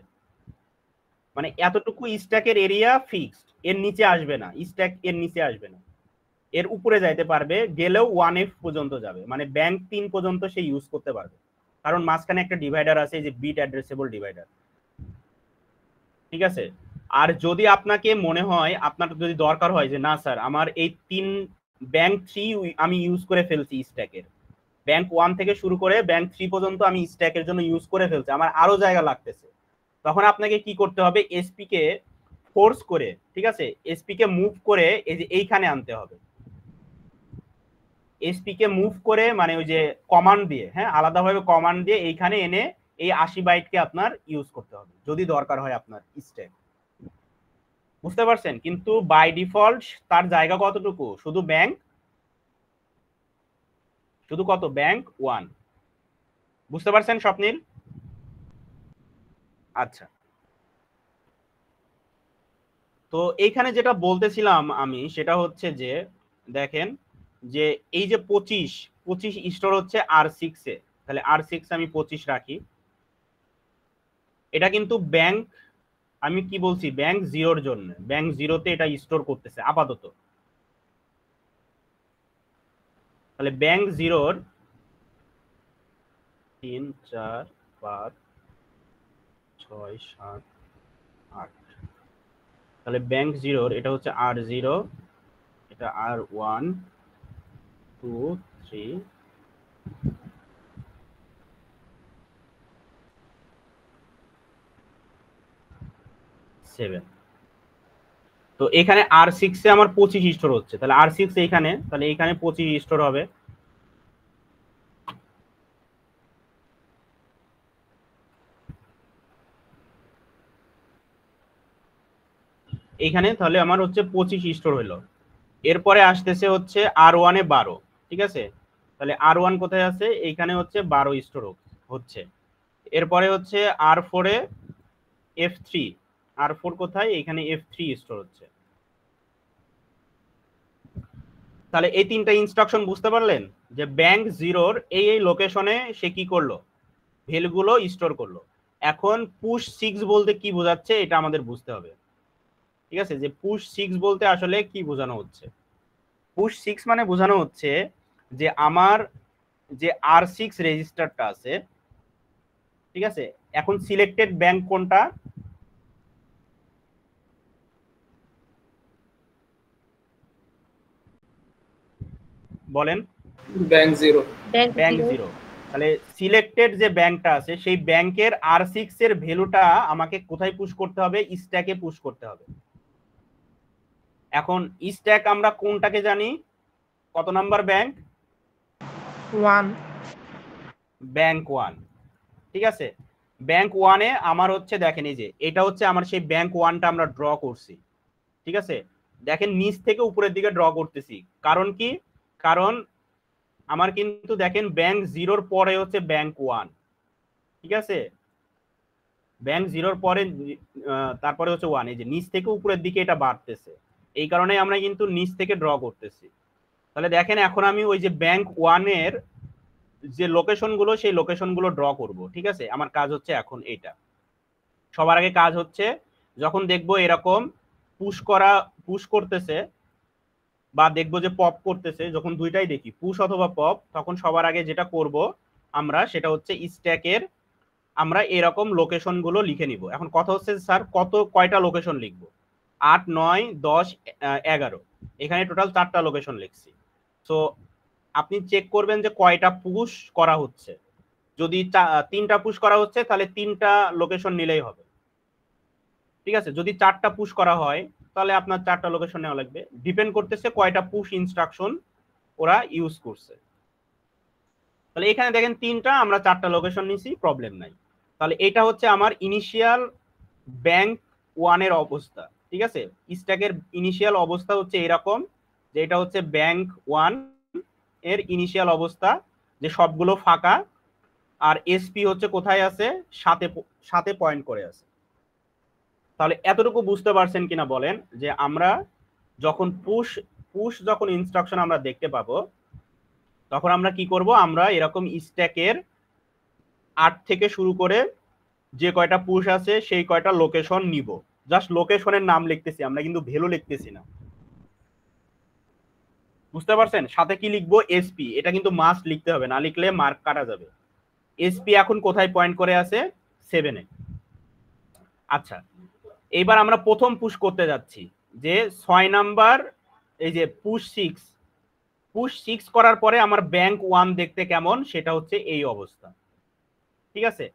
মানে এতটুকু স্ট্যাকের এরিয়া ফিক্সড, এর নিচে আসবে না, স্ট্যাক এর নিচে আসবে না, এর উপরে যাইতে পারবে, গেলেও 1F পর্যন্ত যাবে, মানে ব্যাংক 3 পর্যন্ত সে ইউজ করতে পারবে, কারণ মাঝখানে একটা ডিভাইডার আছে, এই যে বিট অ্যাড্রেসেবল ডিভাইডার, ঠিক আছে। আর যদি আপনাকে মনে হয়, আপনার যদি দরকার হয় যে না স্যার আমার এই ব্যাংক 3 আমি ইউজ করে ফেলছি স্ট্যাকের, ব্যাংক 1 থেকে শুরু করে ব্যাংক 3 পর্যন্ত আমি স্ট্যাকের জন্য ইউজ করে ফেলছি, আমার আরো জায়গা লাগতেছে, তখন আপনাকে কি করতে হবে? এসপি কে ফোর্স করে, ঠিক আছে, এসপি কে মুভ করে এই যে এইখানে আনতে হবে। এসপি কে মুভ করে মানে ওই যে কমান্ড দিয়ে, হ্যাঁ, আলাদাভাবে কমান্ড দিয়ে এইখানে এনে এই 80 বাইটকে আপনার ইউজ করতে হবে যদি দরকার হয় আপনার স্ট্যাক। বুঝতে পারছেন? কিন্তু বাই ডিফল্ট তার জায়গা কতটুকু? শুধু ব্যাংক, শুধু কত? ব্যাংক 1। বুঝতে পারছেন স্বপ্নিল? আচ্ছা, তো এইখানে যেটা বলতেছিলাম আমি সেটা হচ্ছে যে দেখেন যে এই যে 25 স্টোর হচ্ছে R6 এ, তাহলে R6 আমি 25 রাখি। এটা কিন্তু ব্যাংক, আমি কি বলছি, ব্যাংক 0-র জন্য, ব্যাংক 0-তে এটা স্টোর করতেছে আপাতত। তাহলে ব্যাংক 0-র 3 4 5 6 7 8, তাহলে ব্যাংক 0-র এটা হচ্ছে R0, এটা R1 2 3 7। তো এখানে R6 এ আমার 25 স্টোর হচ্ছে, তাহলে R6 এইখানে, তাহলে এইখানে 25 স্টোর হবে। এইখানে তাহলে আমার হচ্ছে 25 স্টোর হলো। এরপরে আসতেছে হচ্ছে R1 এ 12, ঠিক আছে? তাহলে R1 কোথায় আছে? এইখানে হচ্ছে 12 স্টোর হচ্ছে। এরপরে হচ্ছে R4 এ F3, R4 কোথায়? এইখানে F3 স্টোর হচ্ছে। তাহলে এই তিনটা ইনস্ট্রাকশন বুঝতে পারলেন যে ব্যাংক 0-র এই লোকেশনে সে কি করলো? ভ্যালুগুলো স্টোর করলো। এখন পুশ 6 বলতে কি বোঝাচ্ছে এটা আমাদের বুঝতে হবে, ঠিক আছে? যে পুশ 6 বলতে আসলে কি বোঝানো হচ্ছে? পুশ 6 মানে বোঝানো হচ্ছে যে আমার যে R6 রেজিস্টারটা আছে, ঠিক আছে, এখন সিলেক্টেড ব্যাংক কোনটা? বলেন। ব্যাংক 0। ব্যাংক 0। তাহলে সিলেক্টেড যে ব্যাংকটা আছে সেই ব্যাংকের R6 এর ভ্যালুটা আমাকে কোথায় পুশ করতে হবে? স্ট্যাকে পুশ করতে হবে। এখন স্ট্যাক আমরা কোনটাকে জানি? কত নাম্বার ব্যাংক? 1। ব্যাংক 1, ঠিক আছে? ব্যাংক 1 এ আমার হচ্ছে দেখেন এই যে এটা হচ্ছে আমার সেই ব্যাংক 1টা আমরা ড্র করছি, ঠিক আছে? দেখেন নিচ থেকে উপরের দিকে ড্র করতেছি, কারণ কি? কারণ আমার কিন্তু দেখেন ব্যাংক 0-র পরে হচ্ছে ব্যাংক 1, ঠিক আছে? ব্যাংক 0-র পরে তারপরে হচ্ছে 1, এই যে নিচ থেকে উপরের দিকে এটা বাড়তেছে, এই কারণে আমরা কিন্তু নিচ থেকে ড্র করতেছি। তাহলে দেখেন এখন আমি ওই যে ব্যাংক 1-এর যে লোকেশনগুলো সেই লোকেশনগুলো ড্র করব, ঠিক আছে? আমার কাজ হচ্ছে এখন এইটা। সবার আগে কাজ হচ্ছে যখন দেখবো এরকম পুশ করতেছে বা দেখবো যে পপ করতেছে, যখন দুইটাই দেখি পুশ অথবা পপ, তখন সবার আগে যেটা করব আমরা সেটা হচ্ছে স্ট্যাকের আমরা এরকম লোকেশনগুলো লিখে নিব। এখন কথা হচ্ছে স্যার কয়টা লোকেশন লিখবো? 8 9 10 11, এখানে টোটাল 4টা লোকেশন লিখছি। সো আপনি চেক করবেন যে কয়টা পুশ করা হচ্ছে। যদি 3টা পুশ করা হচ্ছে তাহলে 3টা লোকেশন নিলেই হবে, ঠিক আছে? যদি 4টা পুশ করা হয় তাহলে আপনার 4টা লোকেশন নেওয়া লাগবে, ডিপেন্ড করতেছে কয়টা পুশ ইনস্ট্রাকশন ওরা ইউজ করছে। তাহলে এখানে দেখেন 3টা, আমরা 4টা লোকেশন নিছি, প্রবলেম নাই। তাহলে এটা হচ্ছে আমার ইনিশিয়াল ব্যাংক 1-এর অবস্থা, ঠিক আছে? স্ট্যাকের ইনিশিয়াল অবস্থা হচ্ছে এরকম, যে এটা হচ্ছে ব্যাংক 1 এর ইনিশিয়াল অবস্থা, যে সবগুলো ফাঁকা, আর এসপি হচ্ছে কোথায় আছে? সাথে পয়েন্ট করে আছে। তাহলে এতটুকু বুঝতে পারছেন কিনা বলেন যে আমরা যখন পুশ যখন ইনস্ট্রাকশন আমরা দেখতে পাবো তখন আমরা কি করব? আমরা এরকম স্ট্যাকের 8 থেকে শুরু করে যে কয়টা পুশ আছে সেই কয়টা লোকেশন নিব, জাস্ট লোকেশনের নাম লিখতেছি, আমরা কিন্তু ভ্যালু লিখতেছি না। বুঝতে পারছেন? সাথে কি লিখবো? এসপি, এটা কিন্তু মাস্ট লিখতে হবে, না লিখলে মার্ক কাটা যাবে। এসপি এখন কোথায় পয়েন্ট করে আছে? 7-এ। আচ্ছা, এইবার আমরা প্রথম পুশ করতে যাচ্ছি, যে 6 নাম্বার, এই যে পুশ 6 করার পরে আমার ব্যাংক 1 দেখতে কেমন সেটা হচ্ছে এই অবস্থা, ঠিক আছে?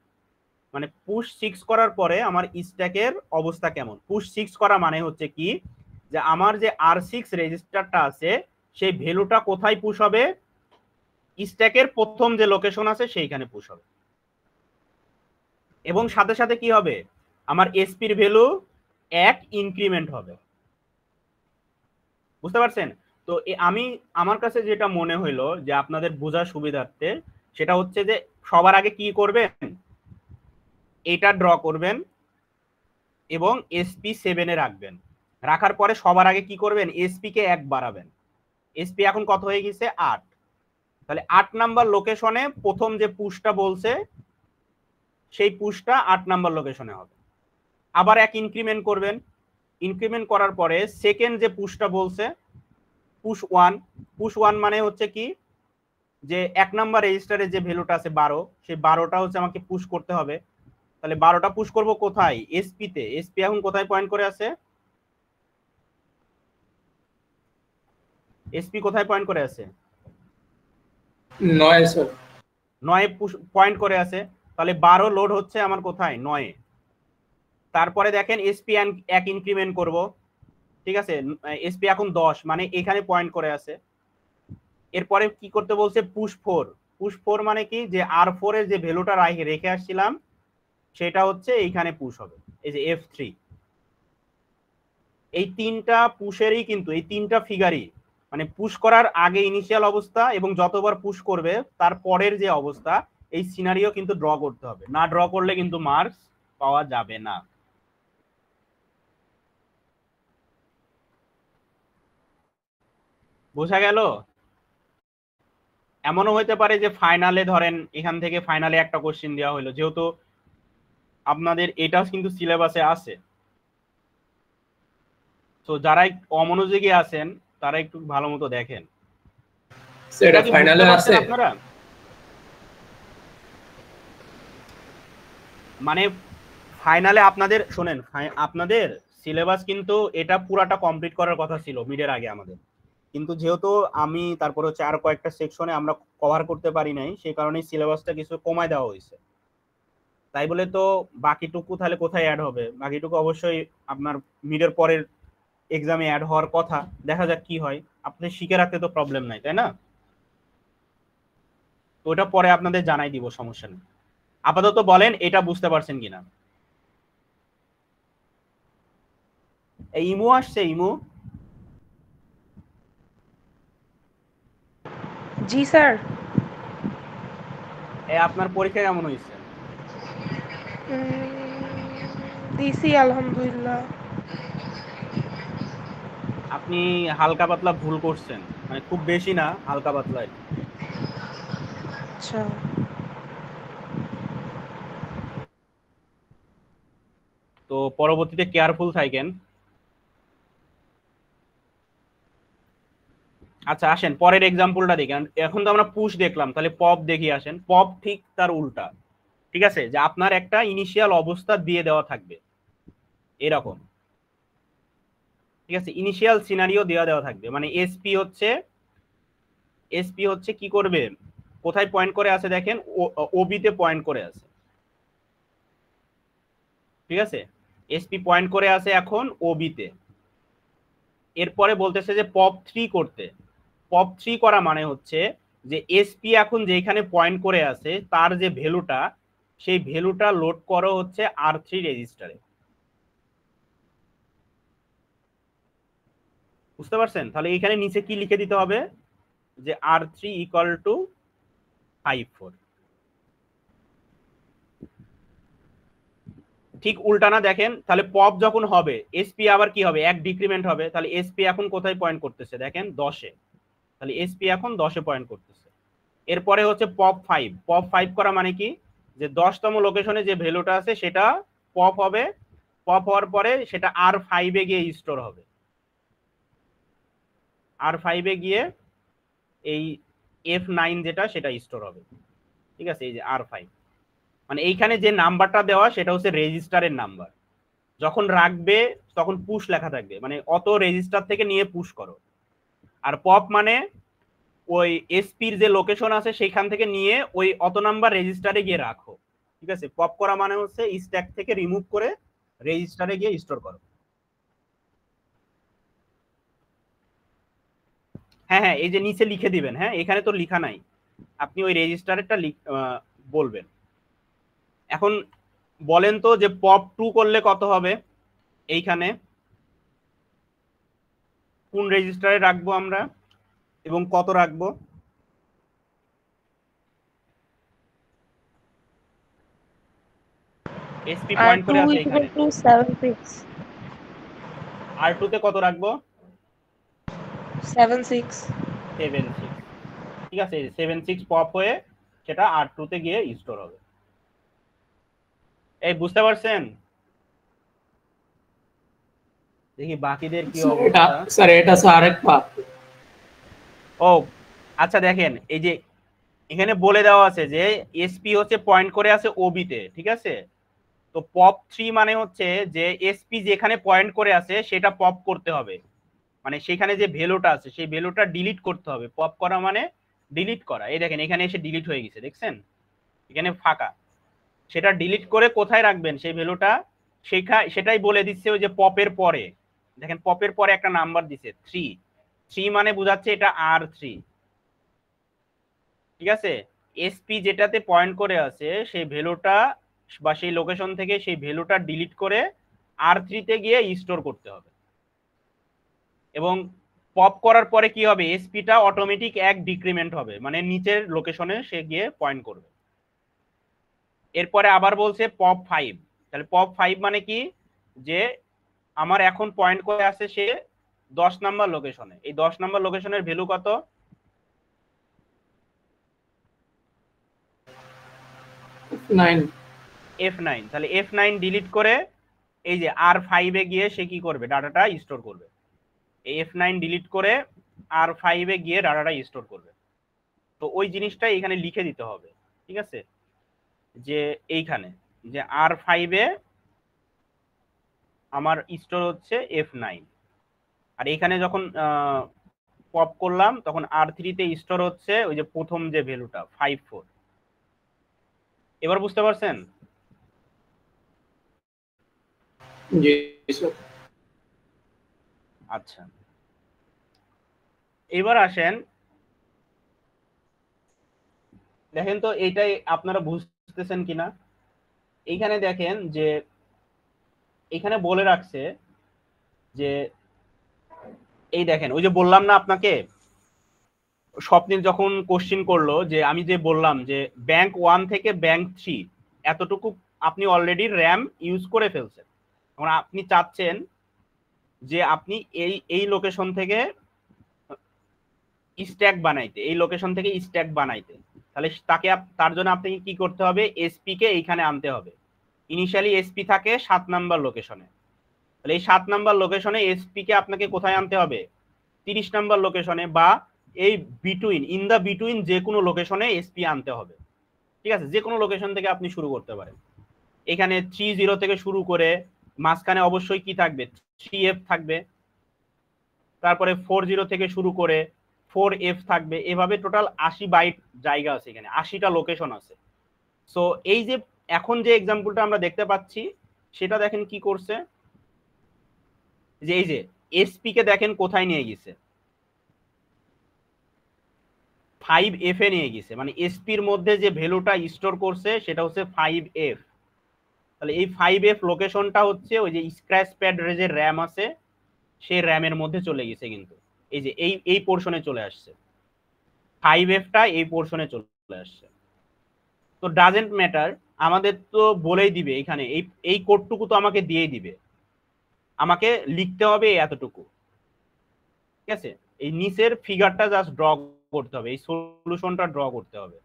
মানে পুশ 6 করার পরে আমার স্ট্যাকের অবস্থা কেমন? পুশ 6 করা মানে হচ্ছে কি, যে আমার যে R6 রেজিস্টারটা আছে সেই ভ্যালুটা কোথায় পুশ হবে? স্ট্যাকের প্রথম যে লোকেশন আছে সেইখানে পুশ হবে। এবং সাথে সাথে কি হবে, আমার এসপির ভ্যালু 1 ইনক্রিমেন্ট হবে। বুঝতে পারছেন? তো আমি আমার কাছে যেটা মনে হইলো যে আপনাদের বোঝার সুবিধার্থে, সেটা হচ্ছে যে সবার আগে কি করবেন, এটা ড্র করবেন এবং এসপি 7 এ রাখবেন। রাখার পরে সবার আগে কি করবেন, এসপি কে 1 বাড়াবেন। এসপি এখন কত হয়ে গেছে, 8। তাহলে 8 নাম্বার লোকেশনে প্রথম যে পুশটা বলছে সেই পুশটা 8 নাম্বার লোকেশনে হবে। আবার 1 ইনক্রিমেন্ট করবেন। ইনক্রিমেন্ট করার পরে সেকেন্ড যে পুশটা বলছে পুশ 1, পুশ 1 মানে হচ্ছে কি যে 1 নাম্বার রেজিস্টারে যে ভ্যালুটা আছে 12, সেই 12টা হচ্ছে আমাকে পুশ করতে হবে। তাহলে 12টা পুশ করব কোথায়, এসপি তে। এসপি এখন কোথায় পয়েন্ট করে আছে, এসপি কোথায় পয়েন্ট করে আছে, 9 স্যার। 9 পয়েন্ট করে আছে। তাহলে 12 লোড হচ্ছে আমার কোথায়, 9। তারপরে দেখেন এসপি 1 ইনক্রিমেন্ট করব, ঠিক আছে। এসপি এখন 10, মানে এখানে পয়েন্ট করে আছে। এরপরে কি করতে বলছে, পুশ 4। পুশ 4 মানে কি, যে R4 এর যে ভ্যালুটা রেখে আসছিলাম সেটা হচ্ছে এইখানে পুশ হবে, এই যে F3। এই তিনটা পুশেরই কিন্তু, এই তিনটা ফিগারই মানে পুশ করার আগে ইনিশিয়াল অবস্থা এবং যতবার পুশ করবে তার পরের যে অবস্থা, এই সিনারিও কিন্তু ড্র করতে হবে। না ড্র করলে কিন্তু মার্কস পাওয়া যাবে না। বোঝা গেল? এমনও হইতে পারে যে ফাইনালে ধরেন এখান থেকে ফাইনালে একটা কোশ্চেন দেওয়া হলো, যেহেতু আপনাদের এটা কিন্তু সিলেবাসে আছে, তো যারা অমনোযোগী আছেন তারা একটু ভালো মতো দেখেন। সেটা ফাইনালে আছে আপনারা মানে ফাইনালে আপনাদের শোনেন, আপনাদের সিলেবাস কিন্তু এটা পুরাটা কমপ্লিট করার কথা ছিল মিডের আগে আমাদের, কিন্তু যেহেতু আমি তারপর হচ্ছে আর কয়েকটা সেকশনে আমরা কভার করতে পারি নাই, সেই কারণে সিলেবাসটা কিছু কমায় দেওয়া হয়েছে। তাই বলে তো বাকিটুকু তাহলে কোথায় অ্যাড হবে, বাকিটুকু অবশ্যই আপনার মিডের পরের এক্সামে অ্যাড হওয়ার কথা। দেখা যাক কি হয়, আপনাদের শিখে রাখতে তো প্রবলেম নাই, তাই না? তো ওটা পরে আপনাদের জানাই দিব, সমস্যা নেই। আপাতত বলেন এটা বুঝতে পারছেন কিনা। এই ইমু আসছে, ইমু জি স্যার। আপনার পরীক্ষা কেমন হয়েছে? দিছি আলহামদুলিল্লাহ। আপনি হালকা পাতলা ভুল করছেন, মানে খুব বেশি না, হালকা পাতলা। আচ্ছা তো পরবর্তীতে কেয়ারফুল থাকেন। আচ্ছা আসেন পরের এক্সাম্পলটা দেখি। এখন তো আমরা পুশ দেখলাম, তাহলে পপ দেখি আসেন। পপ ঠিক তার উল্টা, ঠিক আছে, যে আপনার একটা ইনিশিয়াল অবস্থা দিয়ে দেওয়া থাকবে এরকম, ঠিক আছে, ইনিশিয়াল সিনারিও দেওয়া থাকবে। মানে এসপি হচ্ছে কি করবে, কোথায় পয়েন্ট করে আছে দেখেন, ওবি তে পয়েন্ট করে আছে, ঠিক আছে। এসপি পয়েন্ট করে আছে এখন ওবি তে। এরপরে বলতেছে যে পপ 3 করতে। পপ 3 করা মানে হচ্ছে যে এসপি এখন যেখানে পয়েন্ট করে আছে তার যে ভ্যালুটা, সেই ভ্যালুটা লোড করো হচ্ছে R3 রেজিস্টারে। বুঝতে পারছেন? তাহলে এখানে নিচে কি লিখে দিতে হবে, যে R3 ইকুয়াল টু 54। ঠিক উল্টানা দেখেন, তাহলে পপ যখন হবে এসপি আবার কি হবে, 1 ডিক্রিমেন্ট হবে। তাহলে এসপি এখন কোথায় পয়েন্ট করতেছে দেখেন, 10-এ। তাহলে এসপি এখন 10-এ পয়েন্ট করতেছে। এরপরে হচ্ছে পপ 5। পপ 5 করা মানে কি, যে 10তম লোকেশনে যে ভ্যালুটা আছে সেটা পপ হবে। পপ হওয়ার পরে সেটা R5-এ গিয়ে স্টোর হবে। R5-এ গিয়ে এই F9 যেটা সেটা স্টোর হবে, ঠিক আছে। এই যে R5, মানে এইখানে যে নাম্বারটা দেওয়া সেটা হচ্ছে রেজিস্টারের নাম্বার। যখন রাখবে তখন পুশ লেখা থাকবে, মানে অত রেজিস্টার থেকে নিয়ে পুশ করো। আর পপ মানে ওই এসপির যে লোকেশন আছে সেখান থেকে নিয়ে ওই অত নাম্বার রেজিস্টারে গিয়ে রাখো, ঠিক আছে। পপ করা মানে হচ্ছে স্ট্যাক থেকে রিমুভ করে রেজিস্টারে গিয়ে স্টোর করো। হ্যাঁ হ্যাঁ, এই যে নিচে লিখে দিবেন। হ্যাঁ, এখানে তো লেখা নাই, আপনি ওই রেজিস্টারেরটা বলবেন। এখন বলেন তো যে পপ 2 করলে কত হবে? এইখানে কোন রেজিস্টারে রাখবো আমরা এবং কত রাখবো? এসপি পয়েন্ট R2 করে আছে equal এখানে, to 76. আর2 তে কত রাখবো? 76. 76। ঠিক আছে, 76 পপ হয়ে সেটা আর2 তে গিয়ে স্টোর হবে। এই বুঝতে পারছেন? দেখি বাকিদের কি অবস্থা। স্যার এটা স্যার আরেক পাথ। ও আচ্ছা, দেখেন এই যে এখানে বলে দেওয়া আছে যে এসপি হচ্ছে পয়েন্ট করে আছে ওবি তে, ঠিক আছে? তো পপ 3 মানে হচ্ছে যে এসপি যেখানে পয়েন্ট করে আছে সেটা পপ করতে হবে, মানে সেখানে যে ভ্যালুটা আছে সেই ভ্যালুটা ডিলিট করতে হবে। পপ করা মানে ডিলিট করা। এই দেখেন এখানে এসে ডিলিট হয়ে গেছে, দেখছেন এখানে ফাঁকা। সেটা ডিলিট করে কোথায় রাখবেন সেই ভ্যালুটা, সেটাই বলে দিচ্ছে ওই যে পপের পরে। দেখেন পপের পরে একটা নাম্বার দিছে 3, 3 মানে বোঝাচ্ছে এটা আর3, ঠিক আছে? এসপি যেটাতে পয়েন্ট করে আছে সেই ভ্যালুটা বা সেই লোকেশন থেকে সেই ভ্যালুটা ডিলিট করে আর3 তে গিয়ে স্টোর করতে হবে। এবং পপ করার পরে কি হবে, এসপিটা অটোমেটিক 1 ডিক্রিমেন্ট হবে, মানে নিচের লোকেশনে সে গিয়ে পয়েন্ট করবে। এরপরে আবার বলছে পপ 5। তাহলে পপ 5 মানে কি, যে আমার এখন পয়েন্ট করে আছে সে 10 নাম্বার লোকেশনে। এই 10 নাম্বার লোকেশনের ভ্যালু কত? F9। তাহলে F9 ডিলিট করে এই যে R5 এ গিয়ে সে কি করবে, ডাটাটা স্টোর করবে। এই F9 ডিলিট করে R5 এ গিয়ে ডাটাটা স্টোর করবে। তো ওই জিনিসটা এখানে লিখে দিতে হবে, ঠিক আছে? যে এইখানে যে R5 এ আমার স্টোর হচ্ছে F9, আর এখানে যখন পপ করলাম তখন R3 তে স্টোর হচ্ছে ওই যে প্রথম যে ভ্যালুটা 54। এবার বুঝতে পারছেন? জি স্যার। আচ্ছা, এবার আসেন দেখেন তো এইটাই আপনারা বুঝতেছেন কিনা। এইখানে দেখেন যে এখানে বলে রাখছে যে এই দেখেন ওই যে বললাম না আপনাকে, স্বপ্নিল যখন কোশ্চিন করলো যে আমি যে বললাম যে ব্যাংক 1 থেকে ব্যাংক 3 এতটুকু আপনি অলরেডি র্যাম ইউজ করে ফেলছেন। এখন আপনি চাচ্ছেন যে আপনি এই এই লোকেশন থেকে স্ট্যাক বানাইতে, এই লোকেশন থেকে স্ট্যাক বানাইতে, তাহলে তার জন্য আপনাকে কি করতে হবে, এসপি কে এইখানে আনতে হবে। ইনিশিয়ালি এসপি থাকে 7 নাম্বার লোকেশনে, তাহলে এই 7 নাম্বার লোকেশনে এসপি কে আপনাকে কোথায় আনতে হবে, 30 নাম্বার লোকেশনে, বা এই বিটুইন ইন দা বিটুইন যে কোনো লোকেশনে এসপি আনতে হবে, ঠিক আছে? যে কোনো লোকেশন থেকে আপনি শুরু করতে পারেন। এখানে 30 থেকে শুরু করে মাঝখানে অবশ্যই কি থাকবে, 3F থাকবে, তারপরে 40 থেকে শুরু করে 4F থাকবে, এভাবে টোটাল 80 বাইট জায়গা আছে, এখানে 80টা লোকেশন আছে। সো এই যে এখন যে এক্সাম্পলটা আমরা দেখতে পাচ্ছি সেটা দেখেন কি করছে, যে এই যে এসপি কে দেখেন কোথায় নিয়ে গেছে, 5F এ নিয়ে গেছে, মানে এসপির মধ্যে যে ভ্যালুটা স্টোর করছে সেটা হচ্ছে 5F। তাহলে এই 5F লোকেশনটা হচ্ছে ওই যে স্ক্র্যাচ প্যাড যে র্যাম আছে সেই র্যামের মধ্যে চলে গেছে, কিন্তু এই যে এই পোর্শনে চলে আসছে, 5Fটা এই পোর্শনে চলে আসছে। তো ডাজেন্ট ম্যাটার, আমাদের তো বলেই দিবে এখানে এই কোডটুকু তো আমাকে দিয়ে দিবে, আমাকে লিখতে হবে এতটুকু, ঠিক আছে? এই নিচের ফিগারটা জাস্ট ড্র করতে হবে, এই সলিউশনটা ড্র করতে হবে।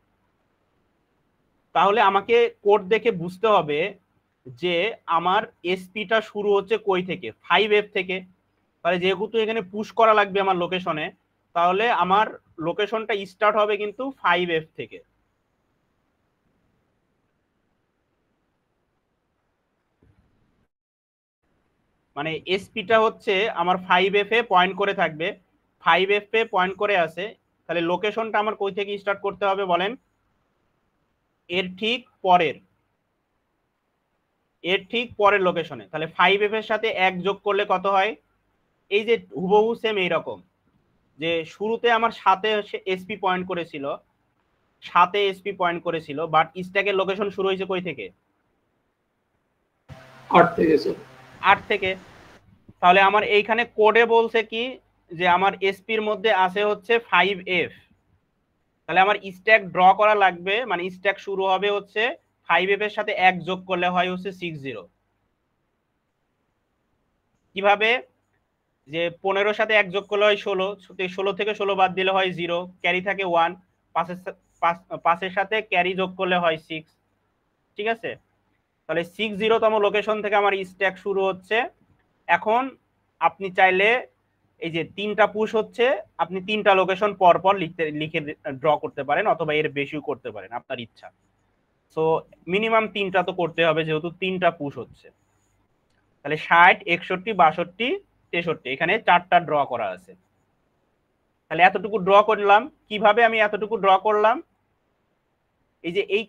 তাহলে আমাকে কোড দেখে বুঝতে হবে যে আমার এসপিটা শুরু হচ্ছে কই থেকে, 5F থেকে। তাহলে যেহেতু এখানে পুশ করা লাগবে আমার লোকেশনে, তাহলে আমার লোকেশনটা স্টার্ট হবে কিন্তু 5F থেকে। মানে এসপিটা হচ্ছে আমার 5F এ পয়েন্ট করে থাকবে, 5F এ পয়েন্ট করে আছে, তাহলে লোকেশনটা আমার কই থেকে স্টার্ট করতে হবে বলেন, এর ঠিক পরের লোকেশনে। তাহলে 5F এর সাথে 1 যোগ করলে কত হয়, এই যে হুবহু সেম এইরকম, যে শুরুতে আমার সাথে এসপি পয়েন্ট করেছিল, সাথে এসপি পয়েন্ট করেছিল, বাট স্ট্যাকের লোকেশন শুরু হয়েছে কই থেকে, 8 থেকে স্যার। 8 থেকে। তাহলে আমার এইখানে কোডে বলছে কি যে আমার এসপির মধ্যে আছে হচ্ছে 5F। তাহলে আমার স্ট্যাক ড্র করা লাগবে, মানে স্ট্যাক শুরু হবে হচ্ছে 5F এর সাথে 1 যোগ করলে হয় হচ্ছে 60। কিভাবে? যে 15 সাথে 1 যোগ করলে হয় 16, 16 থেকে 16 বাদ দিলে হয় 0, ক্যারি থাকে 1, 5-এর সাথে ক্যারি যোগ করলে হয় 6। ঠিক আছে, তাহলে 60তম লোকেশন থেকে আমার স্ট্যাক শুরু হচ্ছে। এখন আপনি চাইলে এই যে 3টা পুশ হচ্ছে, আপনি 3টা লোকেশন পর পর লিখে ড্র করতে পারেন, অথবা এর বেশিও করতে পারেন, আপনার ইচ্ছা। সো মিনিমাম 3টা তো করতে হবে, যেহেতু 3টা পুশ হচ্ছে। তাহলে 60, 61, 62, 63, এখানে 4টা ড্র করা আছে। তাহলে এতটুকু ড্র করলাম। কিভাবে আমি এতটুকু ড্র করলাম? এই যে এই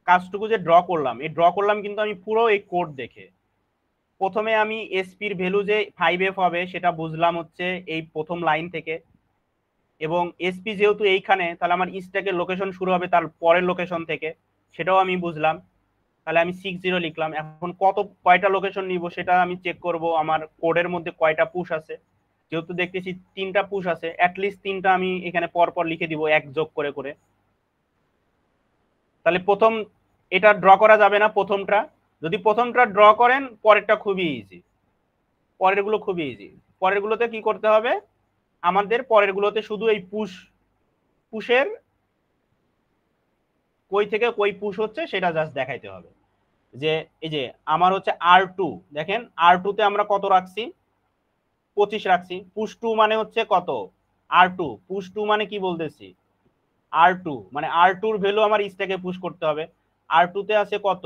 কাজটুকু যে ড্র করলাম, এই ড্র করলাম কিন্তু আমি পুরো এই কোড দেখে। প্রথমে আমি এসপির ভ্যালু যে 5F হবে সেটা বুঝলাম হচ্ছে এই প্রথম লাইন থেকে, এবং এসপি যেহেতু এইখানে, তাহলে আমার স্ট্যাকের লোকেশন শুরু হবে তার পরের লোকেশন থেকে, সেটাও আমি বুঝলাম। তাহলে আমি 60 লিখলাম। এখন কয়টা লোকেশন নিব সেটা আমি চেক করব, আমার কোডের মধ্যে কয়টা পুশ আছে। যেহেতু দেখতেছি 3টা পুশ আছে, অ্যাটলিস্ট 3টা আমি এখানে পর পর লিখে দিব 1 যোগ করে করে। তাহলে প্রথম এটা ড্র করা যাবে না প্রথমটা। যদি প্রথমটা ড্র করেন, পরেরটা খুবই ইজি, পরেরগুলো খুবই ইজি। পরেরগুলোতে কি করতে হবে? আমাদের পরেরগুলোতে শুধু এই পুশের কই থেকে কই পুশ হচ্ছে সেটা জাস্ট দেখাইতে হবে। যে এই যে আমার হচ্ছে R2, দেখেন R2 তে আমরা কত রাখছি? 25 রাখছি। পুশ 2 মানে হচ্ছে কত? R2। পুশ 2 মানে কি বলতেছি? R2 মানে R2 এর ভ্যালু আমার স্ট্যাকে পুশ করতে হবে। R2 তে আছে কত?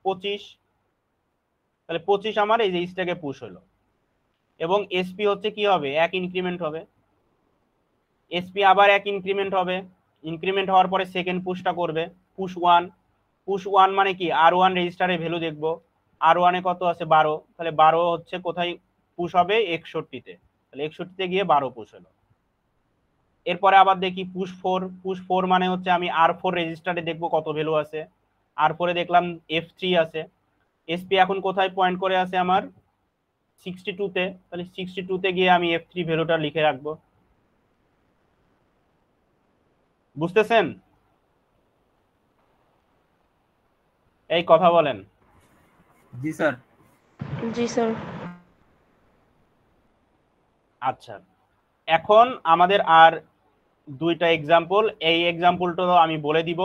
25। তাহলে 25 আমার এই যে স্ট্যাকে পুশ হলো। এবং এসপি হচ্ছে কি হবে? 1 ইনক্রিমেন্ট হবে। এসপি আবার 1 ইনক্রিমেন্ট হবে। ইনক্রিমেন্ট হওয়ার পরে সেকেন্ড পুশটা করবে, পুশ 1। পুশ 1 মানে কি? R1 রেজিস্টারে ভ্যালু দেখবো। R1 এ কত আছে? 12। তাহলে 12 হচ্ছে কোথায় পুশ হবে? 61 তে। তাহলে 61 তে গিয়ে 12 পুশ হলো। এরপরে আবার দেখি পুশ 4। পুশ 4 মানে হচ্ছে আমি R4 রেজিস্টারে দেখবো কত ভ্যালু আছে। R4 এ দেখলাম F3 আছে। এসপি এখন কোথায় পয়েন্ট করে আছে? আমার 62 তে। তাহলে 62 তে গিয়ে আমি F3 ভ্যালুটা লিখে রাখবো। বুঝতেছেন? এই কথা বলেন। জি স্যার। জি স্যার। আচ্ছা, এখন আমাদের আর 2টা এক্সাম্পল। এই এক্সাম্পলটা আমি বলে দিব,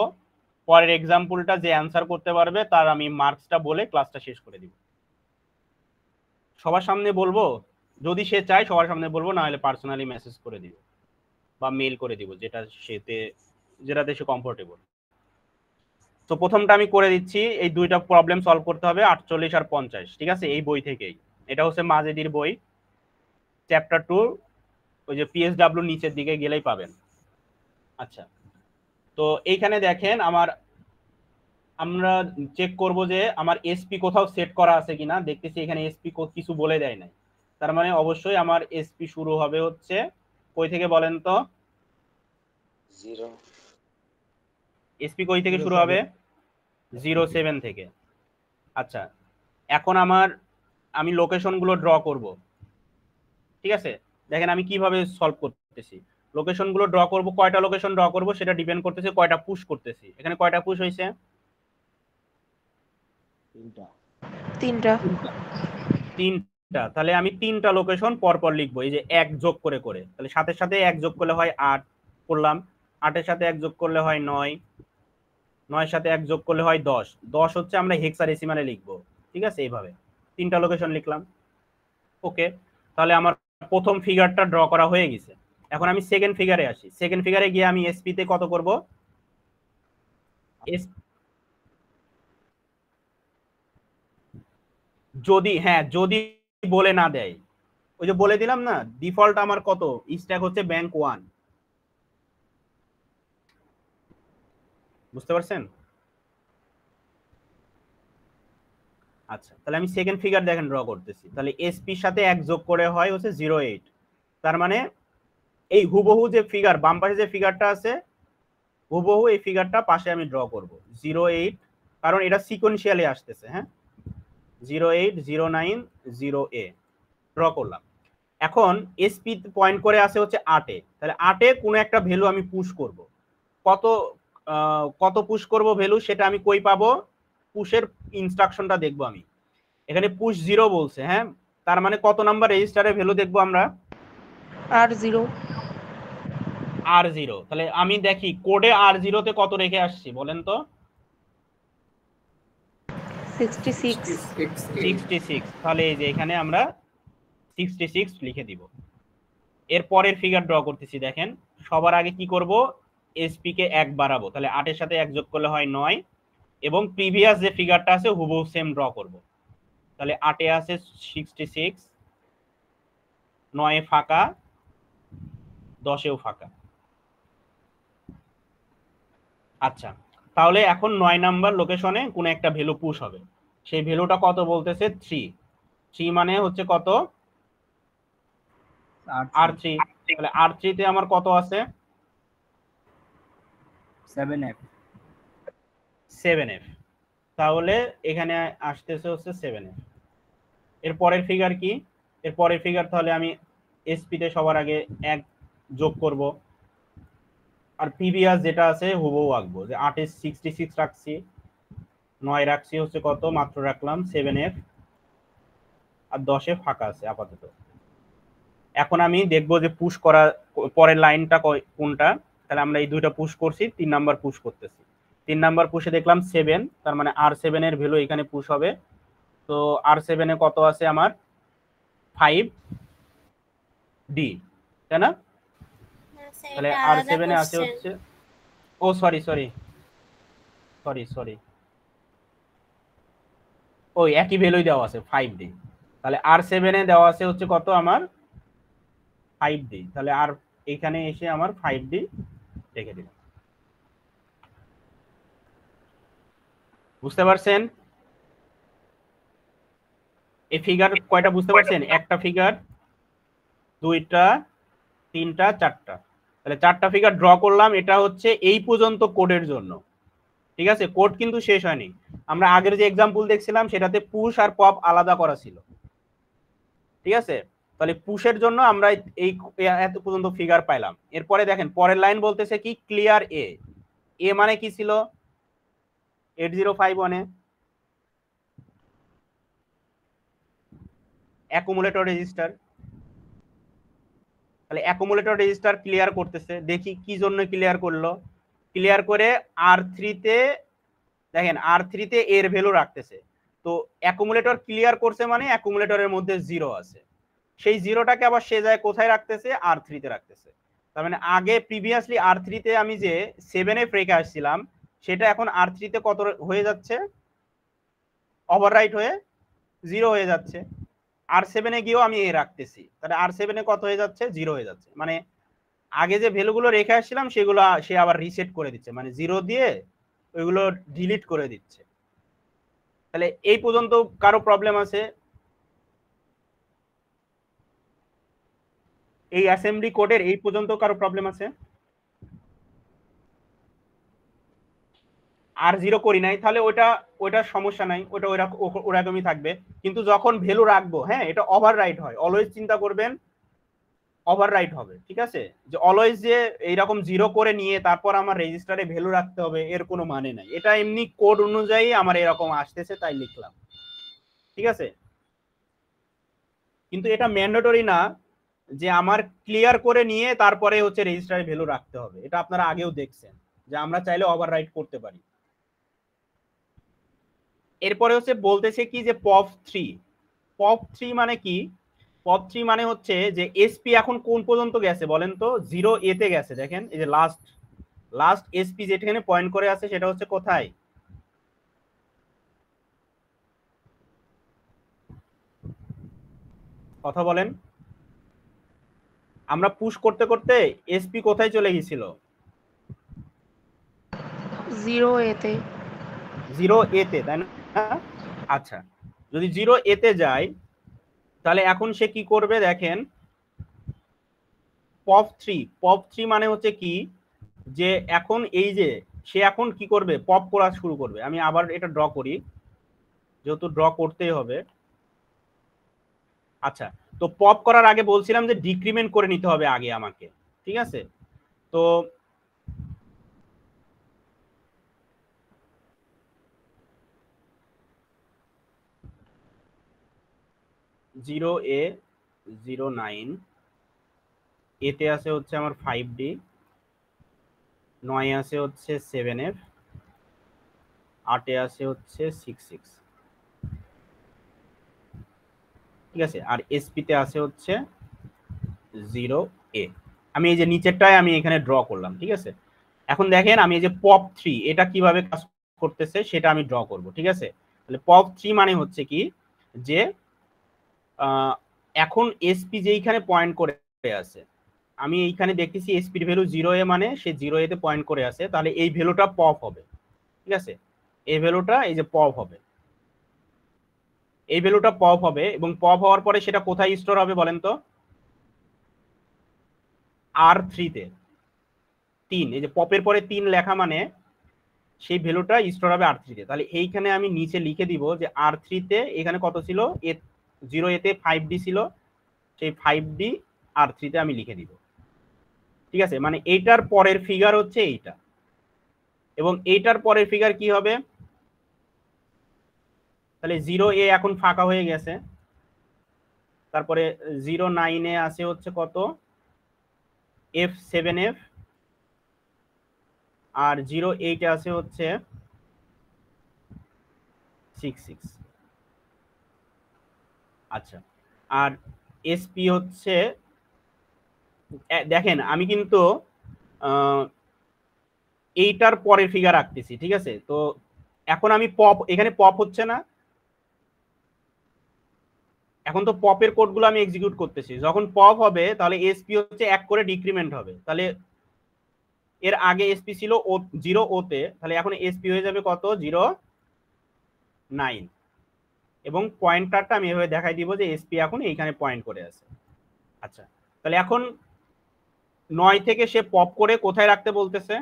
পরের এক্সাম্পলটা যে অ্যান্সার করতে পারবে তার আমি মার্কসটা বলে ক্লাসটা শেষ করে দিব। সবার সামনে বলবো, যদি সে চায় সবার সামনে বলবো, না হলে পার্সোনালি মেসেজ করে দিব বা মেইল করে দিব, যেটাতে সে কমফোর্টেবল। তো প্রথমটা আমি করে দিচ্ছি। এই 2টা প্রবলেম সলভ করতে হবে, 48 আর 50। ঠিক আছে, এই বই থেকেই। এটা হচ্ছে মাজেদির বই, চ্যাপ্টার 2, ওই যে PSW নিচের দিকে গেলেই পাবেন। আচ্ছা, তো এইখানে দেখেন আমরা চেক করব যে আমার এসপি কোথাও সেট করা আছে কিনা। দেখতেছি এখানে এসপি কিছু বলে দেয় নাই, তার মানে অবশ্যই আমার এসপি শুরু হবে হচ্ছে কই থেকে বলেন তো? 0 এসপি কই থেকে শুরু হবে? 07 থেকে। আচ্ছা, এখন আমি লোকেশনগুলো ড্র করব। ঠিক আছে, দেখেন আমি কিভাবে সলভ করতেছি। লোকেশনগুলো ড্র করব, কয়টা লোকেশন ড্র করব সেটা ডিপেন্ড করতেছে কয়টা পুশ করতেছি। এখানে কয়টা পুশ হয়েছে? 3টা। তাহলে আমি 3টা লোকেশন পরপর লিখবো, এই যে 1 যোগ করে করে। তাহলে 7-এর সাথে 1 যোগ করলে হয় 8 করলাম, 8-এর সাথে 1 যোগ করলে হয় 9, 9-এর সাথে 1 যোগ করলে হয় 10, 10 হচ্ছে আমরা হেক্সাডেসিমালে লিখবো। ঠিক আছে, এইভাবে 3টা লোকেশন লিখলাম। ওকে, তাহলে আমার প্রথম ফিগারটা ড্র করা হয়ে গেছে। এখন আমি সেকেন্ড ফিগারে আসি। সেকেন্ড ফিগারে গিয়ে আমি এসপি তে কত করব? যদি বলে না দেয়, ওই যে বলে দিলাম না, ডিফল্ট আমার কত স্ট্যাক হচ্ছে ব্যাংক 1। বুঝতে পারছেন? আচ্ছা, তাহলে আমি সেকেন্ড ফিগার দেখেন ড্র করতেছি। তাহলে এসপির সাথে 1 যোগ করে হয় হচ্ছে 08। তার মানে এই হুবহু যে ফিগার বাম পাশে যে ফিগারটা আছে, হুবহু এই ফিগারটা পাশে আমি ড্র করব 08, কারণ এটা সিকোয়েন্সিয়ালি আসতেছে। হ্যাঁ, 08090A ড্র করলাম। এখন এসপি পয়েন্ট করে আছে হচ্ছে 8-এ, তাহলে 8-এ কোনো একটা ভ্যালু আমি পুশ করব। কত কত পুশ করব ভ্যালু সেটা আমি কই পাবো? পুশের ইনস্ট্রাকশনটা দেখবো আমি। এখানে পুশ 0 বলছে, হ্যাঁ, তার মানে কত নাম্বার রেজিস্টারে ভ্যালু দেখবো আমরা? R0 R0। তাহলে আমি দেখি কোডে R0 তে কত রেখে আসছি বলেন তো? 66 66। তাহলে এই যে এখানে আমরা 66 লিখে দিব। এর পরের ফিগার ড্র করতেছি, দেখেন সবার আগে কি করব? এসপি কে 1 বাড়াবো, তাহলে 8-এর সাথে 1 যোগ করলে হয় 9, এবং প্রিভিয়াস যে ফিগারটা আছে হুবহু সেম ড্র করব। তাহলে 8-এ আছে 66, 9-এ ফাঁকা, 10-এও ফাঁকা। আচ্ছা, তাহলে এখন 9 নাম্বার লোকেশনে কোন একটা ভ্যালু পুশ হবে, সেই ভ্যালুটা কত বলতেছে? 3। 3 মানে হচ্ছে কত? R3। তাহলে R3 তে আমার কত আছে? 7F। তাহলে এখানে আসতেছে হচ্ছে 7F। এর পরের ফিগার কি? এর পরের ফিগার তাহলে আমি এসপি তে সবার আগে 1 যোগ করব, আর প্রিভিয়াস যেটা আছে হুবহু আঁকবো, যে 8-এ 66 রাখছি, 9 রাখছি হচ্ছে কত? মাত্র রাখলাম 7F, আর 10-এ ফাঁকা আছে আপাতত। এখন আমি দেখবো যে পুশ করা পরের লাইনটা কোনটা। তাহলে আমরা এই দুইটা পুশ করছি, 3 নাম্বার পুশ করতেছি। 3 নাম্বার পুশে দেখলাম 7, তার মানে R7 এর ভ্যালু এখানে পুশ হবে। তো R7 এ কত আছে আমার? 5D, তাই না? তাহলে R7 এ আছে হচ্ছে, ও সরি, ওই একই ভ্যালুই দেওয়া আছে 5D। তাহলে R7 এ দেওয়া আছে হচ্ছে কত আমার? 5D। তাহলে আর এখানে এসে আমার 5D রেখে দিলাম। বুঝতে পারছেন? এই ফিগার কয়টা বুঝতে পারছেন? একটা ফিগার, দুইটা, তিনটা, চারটা। তাহলে 4টা ফিগার ড্র করলাম। এটা হচ্ছে এই পর্যন্ত কোডের জন্য, ঠিক আছে? কোড কিন্তু শেষ হয়নি। আমরা আগের যে এক্সাম্পল দেখছিলাম সেটাতে পুশ আর পপ আলাদা করা ছিল, ঠিক আছে? তাহলে পুশের জন্য আমরা এই এত পর্যন্ত ফিগার পাইলাম। এরপরে দেখেন পরের লাইন বলতেছে কি? ক্লিয়ার এ। এ মানে কি ছিল 8051 এ? Accumulator register. তাহলে অ্যাকুমুলেটর রেজিস্টার ক্লিয়ার করতেছে। দেখি কি জন্য ক্লিয়ার করলো। ক্লিয়ার করে R3 তে, দেখেন R3 তে এর ভ্যালু রাখতেছে। তো অ্যাকুমুলেটর ক্লিয়ার করছে মানে অ্যাকুমুলেটরের মধ্যে 0 আছে, সেই 0টাকে আবার সে যায় কোথায় রাখতেছে? R3 তে রাখতেছে। তার মানে আগে প্রিভিয়াসলি R3 তে আমি যে 7F রেখে আসছিলাম, সেটা এখন R3 তে কত হয়ে যাচ্ছে? ওভাররাইট হয়ে 0 হয়ে যাচ্ছে। R7 এ গিয়েও আমি এ রাখতেছি, তাহলে R7 এ কত হয়ে যাচ্ছে? 0 হয়ে যাচ্ছে। মানে আগে যে ভ্যালুগুলো রেখে আসছিলাম সেগুলো সে আবার রিসেট করে দিচ্ছে, মানে 0 দিয়ে ওইগুলো ডিলিট করে দিচ্ছে। তাহলে এই পর্যন্ত কারো প্রবলেম আছে? এই অ্যাসেম্বলি কোডের এই পর্যন্ত কারো প্রবলেম আছে? R0 করি নাই, তাহলে ওইটা সমস্যা নাই, ওটা ওরকমই থাকবে। কিন্তু যখন ভ্যালু রাখবো, হ্যাঁ, এটা ওভাররাইট হয়। অলওয়েজ চিন্তা করবেন ওভাররাইট হবে, ঠিক আছে? যে অলওয়েজ যে এইরকম 0 করে নিয়ে তারপর আমার রেজিস্টারে ভ্যালু রাখতে হবে, এর কোনো মানে নাই। এটা এমনি কোড অনুযায়ী আমার এরকম আসতেছে তাই লিখলাম, ঠিক আছে? কিন্তু এটা ম্যান্ডেটরি না যে আমার ক্লিয়ার করে নিয়ে তারপরে হচ্ছে রেজিস্টারে ভ্যালু রাখতে হবে। এটা আপনারা আগেও দেখছেন যে আমরা চাইলে ওভাররাইট করতে পারি। এরপরে হচ্ছে বলতেছে কি যে পপ 3 মানে কি? পপ 3 মানে হচ্ছে যে এসপি এখন কোন পর্যন্ত গেছে বলেন তো? 0A তে গেছে। দেখেন এই যে লাস্ট এসপি যেখানে পয়েন্ট করে আছে সেটা হচ্ছে কোথায়? কথা বলেন। আমরা পুশ করতে করতে এসপি কোথায় চলে গিয়েছিল? 0A তে। 0A তে, তাই না? আচ্ছা, যদি 0A তে যায় তাহলে এখন সে কি করবে? দেখেন পপ 3 মানে হচ্ছে কি? যে এখন এই যে সে এখন কি করবে? পপ করা শুরু করবে। আমি আবার এটা ড্র করি। যেহেতু ড্র করতেই হবে। আচ্ছা, তো পপ করার আগে বলছিলাম যে ডিক্রিমেন্ট করে নিতে হবে আগে আমাকে, ঠিক আছে? তো জিরো এ 09 এতে আছে হচ্ছে আমার 5D, 9 আছে হচ্ছে 7F, 8 আছে হচ্ছে 66, ঠিক আছে? আর এসপি তে আছে হচ্ছে 0A। আমি এই যে নিচেরটায় আমি এখানে ড্র করলাম, ঠিক আছে? এখন দেখেন আমি এই যে পপ 3 এটা কিভাবে কাজ করতেছে সেটা আমি ড্র করব, ঠিক আছে? তাহলে পপ 3 মানে হচ্ছে কি যে এখন এসপি যেইখানে পয়েন্ট করে আছে, আমি এইখানে দেখতেছি এসপির ভ্যালু 0A মানে সে 0A তে পয়েন্ট করে আছে, তাহলে এই ভ্যালুটা পপ হবে, ঠিক আছে? এই ভ্যালুটা এই যে পপ হবে, এই ভ্যালুটা পপ হবে, এবং পপ হওয়ার পরে সেটা কোথায় স্টোর হবে বলেন তো? R3 তে। 3, এই যে পপের পরে 3 লেখা মানে সেই ভ্যালুটা স্টোর হবে R3 তে। তাহলে এইখানে আমি নিচে লিখে দিব যে R3 তে এখানে কত ছিল, 0A তে 5D ছিল, সেই 5D R3 তে আমি লিখে দিব, ঠিক আছে? মানে এইটার পরের ফিগার হচ্ছে এইটা, এবং এইটার পরের ফিগার কি হবে? তাহলে 0A এখন ফাঁকা হয়ে গেছে, তারপরে 09 আছে হচ্ছে কত, F7F, আর 08 আছে হচ্ছে 66। আচ্ছা, আর এসপি হচ্ছে, দেখেন আমি কিন্তু এইটার পরের ফিগার রাখতেছি, ঠিক আছে? তো এখন আমি পপ, এখানে পপ হচ্ছে না, এখন তো পপের কোডগুলো আমি এক্সিকিউট করতেছি। যখন পপ হবে তাহলে এসপি হচ্ছে 1 করে ডিক্রিমেন্ট হবে, তাহলে এর আগে এসপি ছিল 0O তে, তাহলে এখন এসপি হয়ে যাবে কত, 09, এবং পয়েন্টারটা আমি এভাবে দেখাই দিব যে এসপি এখন এইখানে পয়েন্ট করে আছে। আচ্ছা, তাহলে এখন 9 থেকে সে পপ করে কোথায় রাখতে বলতেছে?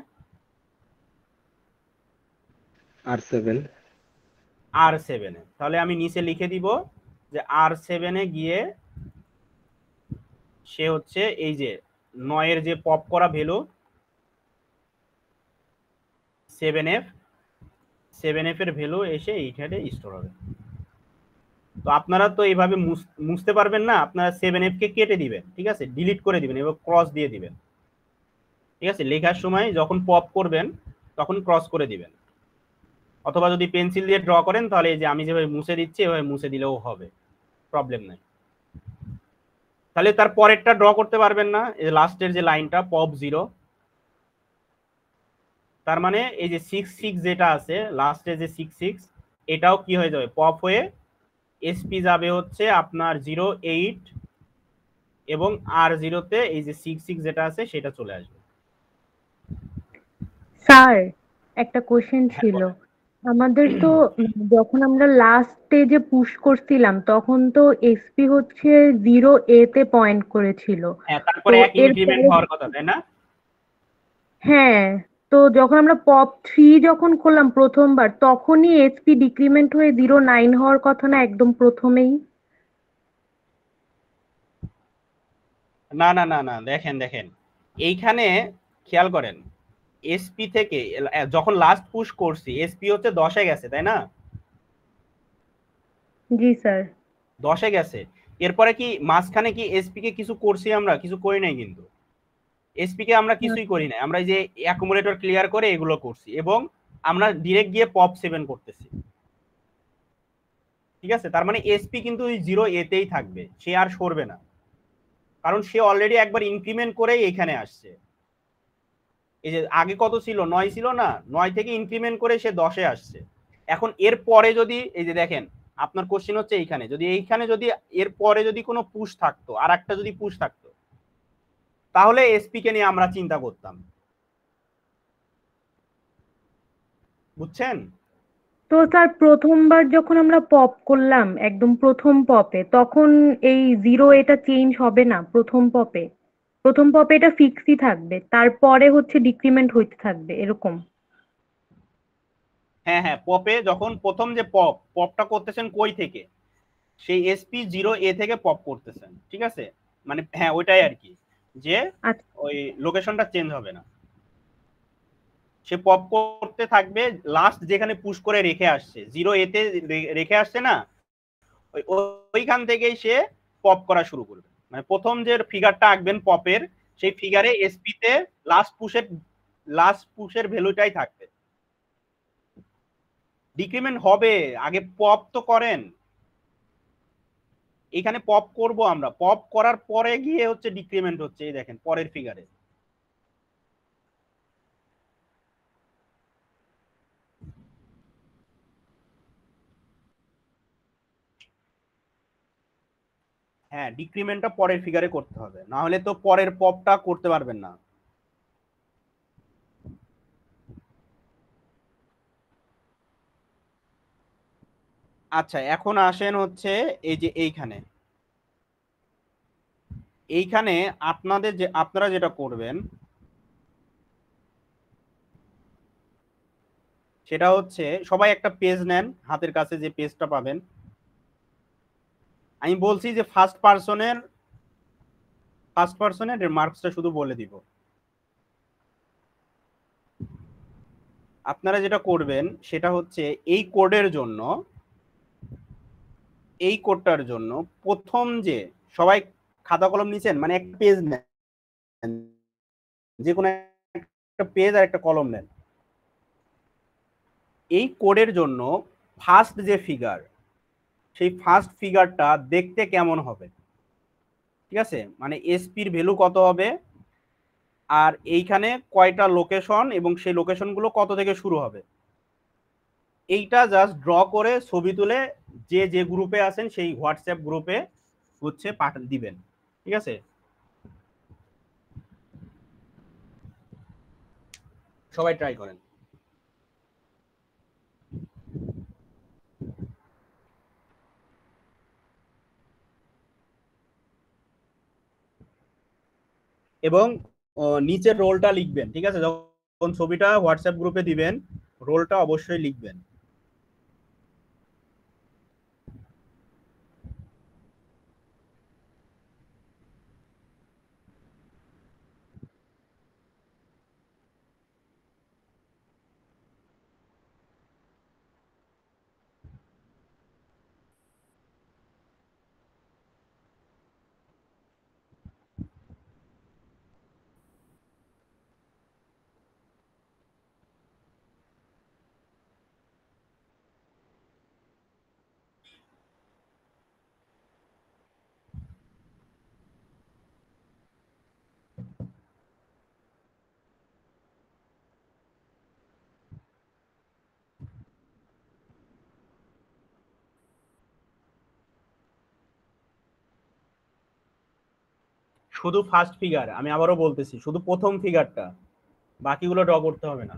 R7 এ। তাহলে আমি নিচে লিখে দিব যে R7 এ গিয়ে সে হচ্ছে এই যে 9 এর যে পপ করা ভ্যালু 7F এর ভ্যালু এসে এইখানে স্টোর হবে। তো আপনারা তো এইভাবে মুছতে পারবেন না, আপনারা 7F কে কেটে দিবেন, ঠিক আছে? ডিলিট করে দিবেন এবং ক্রস দিয়ে দিবেন, ঠিক আছে? লেখার সময় যখন পপ করবেন তখন ক্রস করে দিবেন, অথবা যদি পেন্সিল দিয়ে ড্র করেন তাহলে এই যে আমি যেভাবে মুছে দিচ্ছি এভাবে মুছে দিলেও হবে, প্রবলেম নাই। তাহলে তার পরেরটা ড্র করতে পারবেন না, এই লাস্টের যে লাইনটা পপ 0, তার মানে এই যে 66 যেটা আছে লাস্টে যে 66, এটাও কি হয়ে যাবে, পপ হয়ে এসপি যাবে হচ্ছে আপনার 08, এবং R0 তে এই যে 66 যেটা আছে সেটা চলে আসবে। স্যার একটা কোশ্চেন ছিল, আমাদের তো যখন আমরা লাস্ট স্টেজে পুশ করছিলাম তখন তো এসপি হচ্ছে 0A তে পয়েন্ট করেছিল। হ্যাঁ, তারপরে তো এক ইনক্রিমেন্ট হওয়ার কথা, তাই না? হ্যাঁ, তো যখন আমরা পপ 3 যখন করলাম প্রথমবার তখনই এসপি ডিক্রিমেন্ট হয়ে 09 হওয়ার কথা না একদম প্রথমেই? না না না না, দেখেন দেখেন এইখানে খেয়াল করেন, এসপি থেকে যখন লাস্ট পুশ করছি এসপি হচ্ছে 10-এ গেছে, তাই না? জি স্যার। 10-এ গেছে, এরপরে কি মাঝখানে কি এসপি কে কিছু করছি? আমরা কিছু করি নাই, কিন্তু এসপি কে আমরা কিছুই করি নাই, আমরা এই যে অ্যাকুমুলেটর ক্লিয়ার করে এগুলো করছি, এবং আমরা ডিরেক্ট গিয়ে পপ 7 করতেছি, ঠিক আছে? তার মানে এসপি কিন্তু ওই 0A তেই থাকবে, সে আর সরবে না, কারণ সে অলরেডি একবার ইনক্রিমেন্ট করেই এখানে আসছে। এই যে আগে কত ছিল, 9 ছিল না, 9 থেকে ইনক্রিমেন্ট করে সে 10-এ আসছে। এখন এর পরে যদি এই যে দেখেন, আপনার কোশ্চেন হচ্ছে এইখানে যদি এর পরে যদি কোনো পুশ থাকতো, আর একটা যদি পুশ থাকতো, তাহলে এসপি কে নিয়ে আমরা চিন্তা করতাম, বুঝছেন? তো স্যার প্রথমবার যখন আমরা পপ করলাম একদম প্রথম পপে তখন এই 0 চেঞ্জ হবে না? প্রথম পপে এটা ফিক্সই থাকবে, তারপরে হচ্ছে ডিক্রিমেন্ট হইতে থাকবে এরকম? হ্যাঁ হ্যাঁ, পপে যখন প্রথম যে পপটা করতেছেন কই থেকে, সেই SP0A থেকে পপ করতেছেন, ঠিক আছে? মানে হ্যাঁ ওইটাই আর কি, যে আচ্ছা ওই লোকেশনটা চেঞ্জ হবে না, সে পপ করতে থাকবে লাস্ট যেখানে পুশ করে রেখে আসছে 0A তে রেখে আসছে না, ওইখান থেকেই সে পপ করা শুরু করবে। মানে প্রথম যে ফিগারটা আঁকবেন পপের, সেই ফিগারে SP তে লাস্ট পুশের ভ্যালুটাই থাকবে। ডিক্রিমেন্ট হবে, আগে পপ তো করেন। এখানে পপ করব আমরা, পপ করার পরে গিয়ে হচ্ছে ডিক্রিমেন্ট হচ্ছে, এই দেখেন পরের ফিগারে। হ্যাঁ, ডিক্রিমেন্টটা পরের ফিগারে করতে হবে, না হলে তো পরের পপটা করতে পারবেন না। আচ্ছা, এখন আসেন হচ্ছে এই যে এইখানে আপনারা যেটা করবেন সেটা হচ্ছে, সবাই একটা পেজ নেন হাতের কাছে, যে পেজটা পাবেন। আমি বলছি যে ফার্স্ট পার্সনের মার্কসটা শুধু বলে দিব। আপনারা যেটা করবেন সেটা হচ্ছে এই কোডটার জন্য প্রথম যে সবাই খাতা কলম নিছেন, মানে একটা পেজ নেন, যে কোনো একটা পেজ আর একটা কলম নেন। এই কোডের জন্য ফার্স্ট যে ফিগার, সেই ফার্স্ট ফিগারটা দেখতে কেমন হবে, ঠিক আছে? মানে SP-র ভ্যালু কত হবে, আর এইখানে কয়টা লোকেশন এবং সেই লোকেশনগুলো কত থেকে শুরু হবে, এইটা জাস্ট ড্র করে ছবি তুলে যে যে গ্রুপে আছেন সেই হোয়াটসঅ্যাপ গ্রুপে হচ্ছে পাঠান দিবেন, ঠিক আছে? সবাই ট্রাই করেন। এবং নিচের রোলটা লিখবেন, ঠিক আছে? যখন ছবিটা হোয়াটসঅ্যাপ গ্রুপে দিবেন, রোলটা অবশ্যই লিখবেন। শুধু ফার্স্ট ফিগার, আমি আবারও বলতেছি, শুধু প্রথম ফিগারটা, বাকিগুলো ড্র করতে হবে না।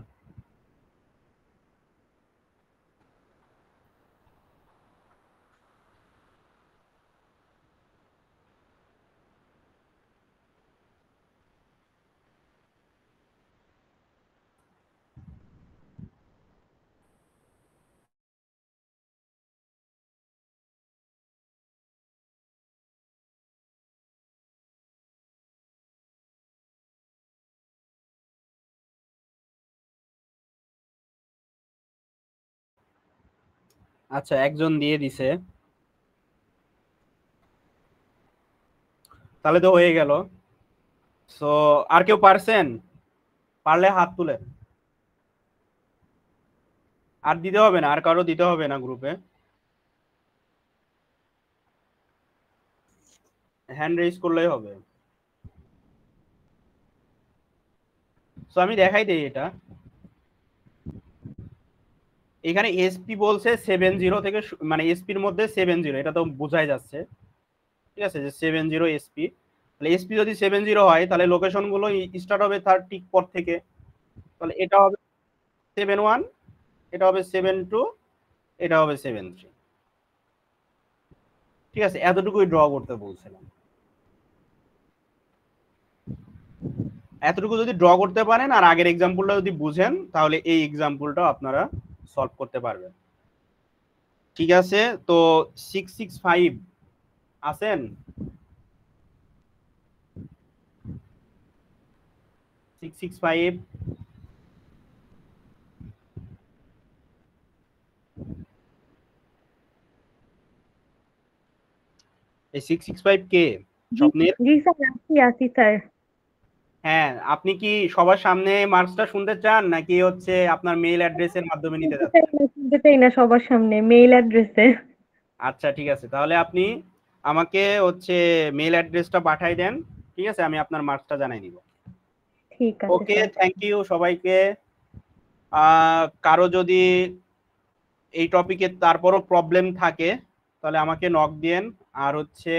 আচ্ছা, একজন দিয়ে দিছে, তাহলে তো হয়ে গেল। সো আর কেউ পারছেন? পারলে হাত তুলে। আর দিতে হবে না, আর কারো দিতে হবে না গ্রুপে, হ্যান্ড রেজ করলেই হবে। সো আমি দেখাই দিই এটা। এখানে SP বলছে 70 থেকে মানে SP-র মধ্যে 70, এটা তো বোঝাই যাচ্ছে, ঠিক আছে? যে 70 SP, তাহলে SP যদি 70 হয় তাহলে লোকেশন গুলো স্টার্ট হবে তার ঠিক পর থেকে। তাহলে এটা হবে 71, এটা হবে 72, এটা হবে 73, ঠিক আছে? এতটুকুই ড্র করতে বলছিলাম। এতটুকু যদি ড্র করতে পারেন আর আগের এক্সাম্পলটা যদি বুঝেন, তাহলে এই এক্সাম্পলটা আপনারা সলভ করতে পারবেন। ঠিক আছে, তো 665 আছেন? 665 এই 665 কে স্বপ্নের? জি স্যার, আছি স্যার। হ্যাঁ, আপনি কি সবার সামনে মার্কসটা শুনতে চান নাকি হচ্ছে আপনার মেইল অ্যাড্রেসের মাধ্যমে নিতে চাচ্ছেন? শুনতে চাই না সবার সামনে, মেইল অ্যাড্রেসে। আচ্ছা ঠিক আছে, তাহলে আপনি আমাকে হচ্ছে মেইল অ্যাড্রেসটা পাঠাই দেন, ঠিক আছে, আমি আপনার মার্কসটা জানাই দিব। ঠিক আছে ওকে, স্যার। থ্যাংক ইউ সবাইকে। কারো যদি এই টপিকে তারপরও প্রবলেম থাকে তাহলে আমাকে নক দিয়েন। আর হচ্ছে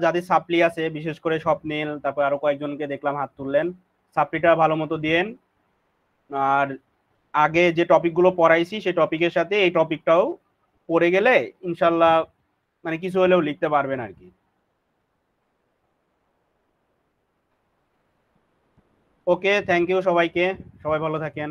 যাদের সাপ্লি আছে, বিশেষ করে স্বপ্নিল, তারপর আরো কয়েকজনকে দেখলাম হাত তুললেন, সাপ্লিটা ভালো মতো দিয়েন। আর আগে যে টপিকগুলো পড়াইছি সেই টপিকের সাথে এই টপিকটাও পড়ে গেলে ইনশাল্লাহ মানে কিছু হলেও লিখতে পারবেন আর কি। ওকে, থ্যাংক ইউ সবাইকে, সবাই ভালো থাকেন।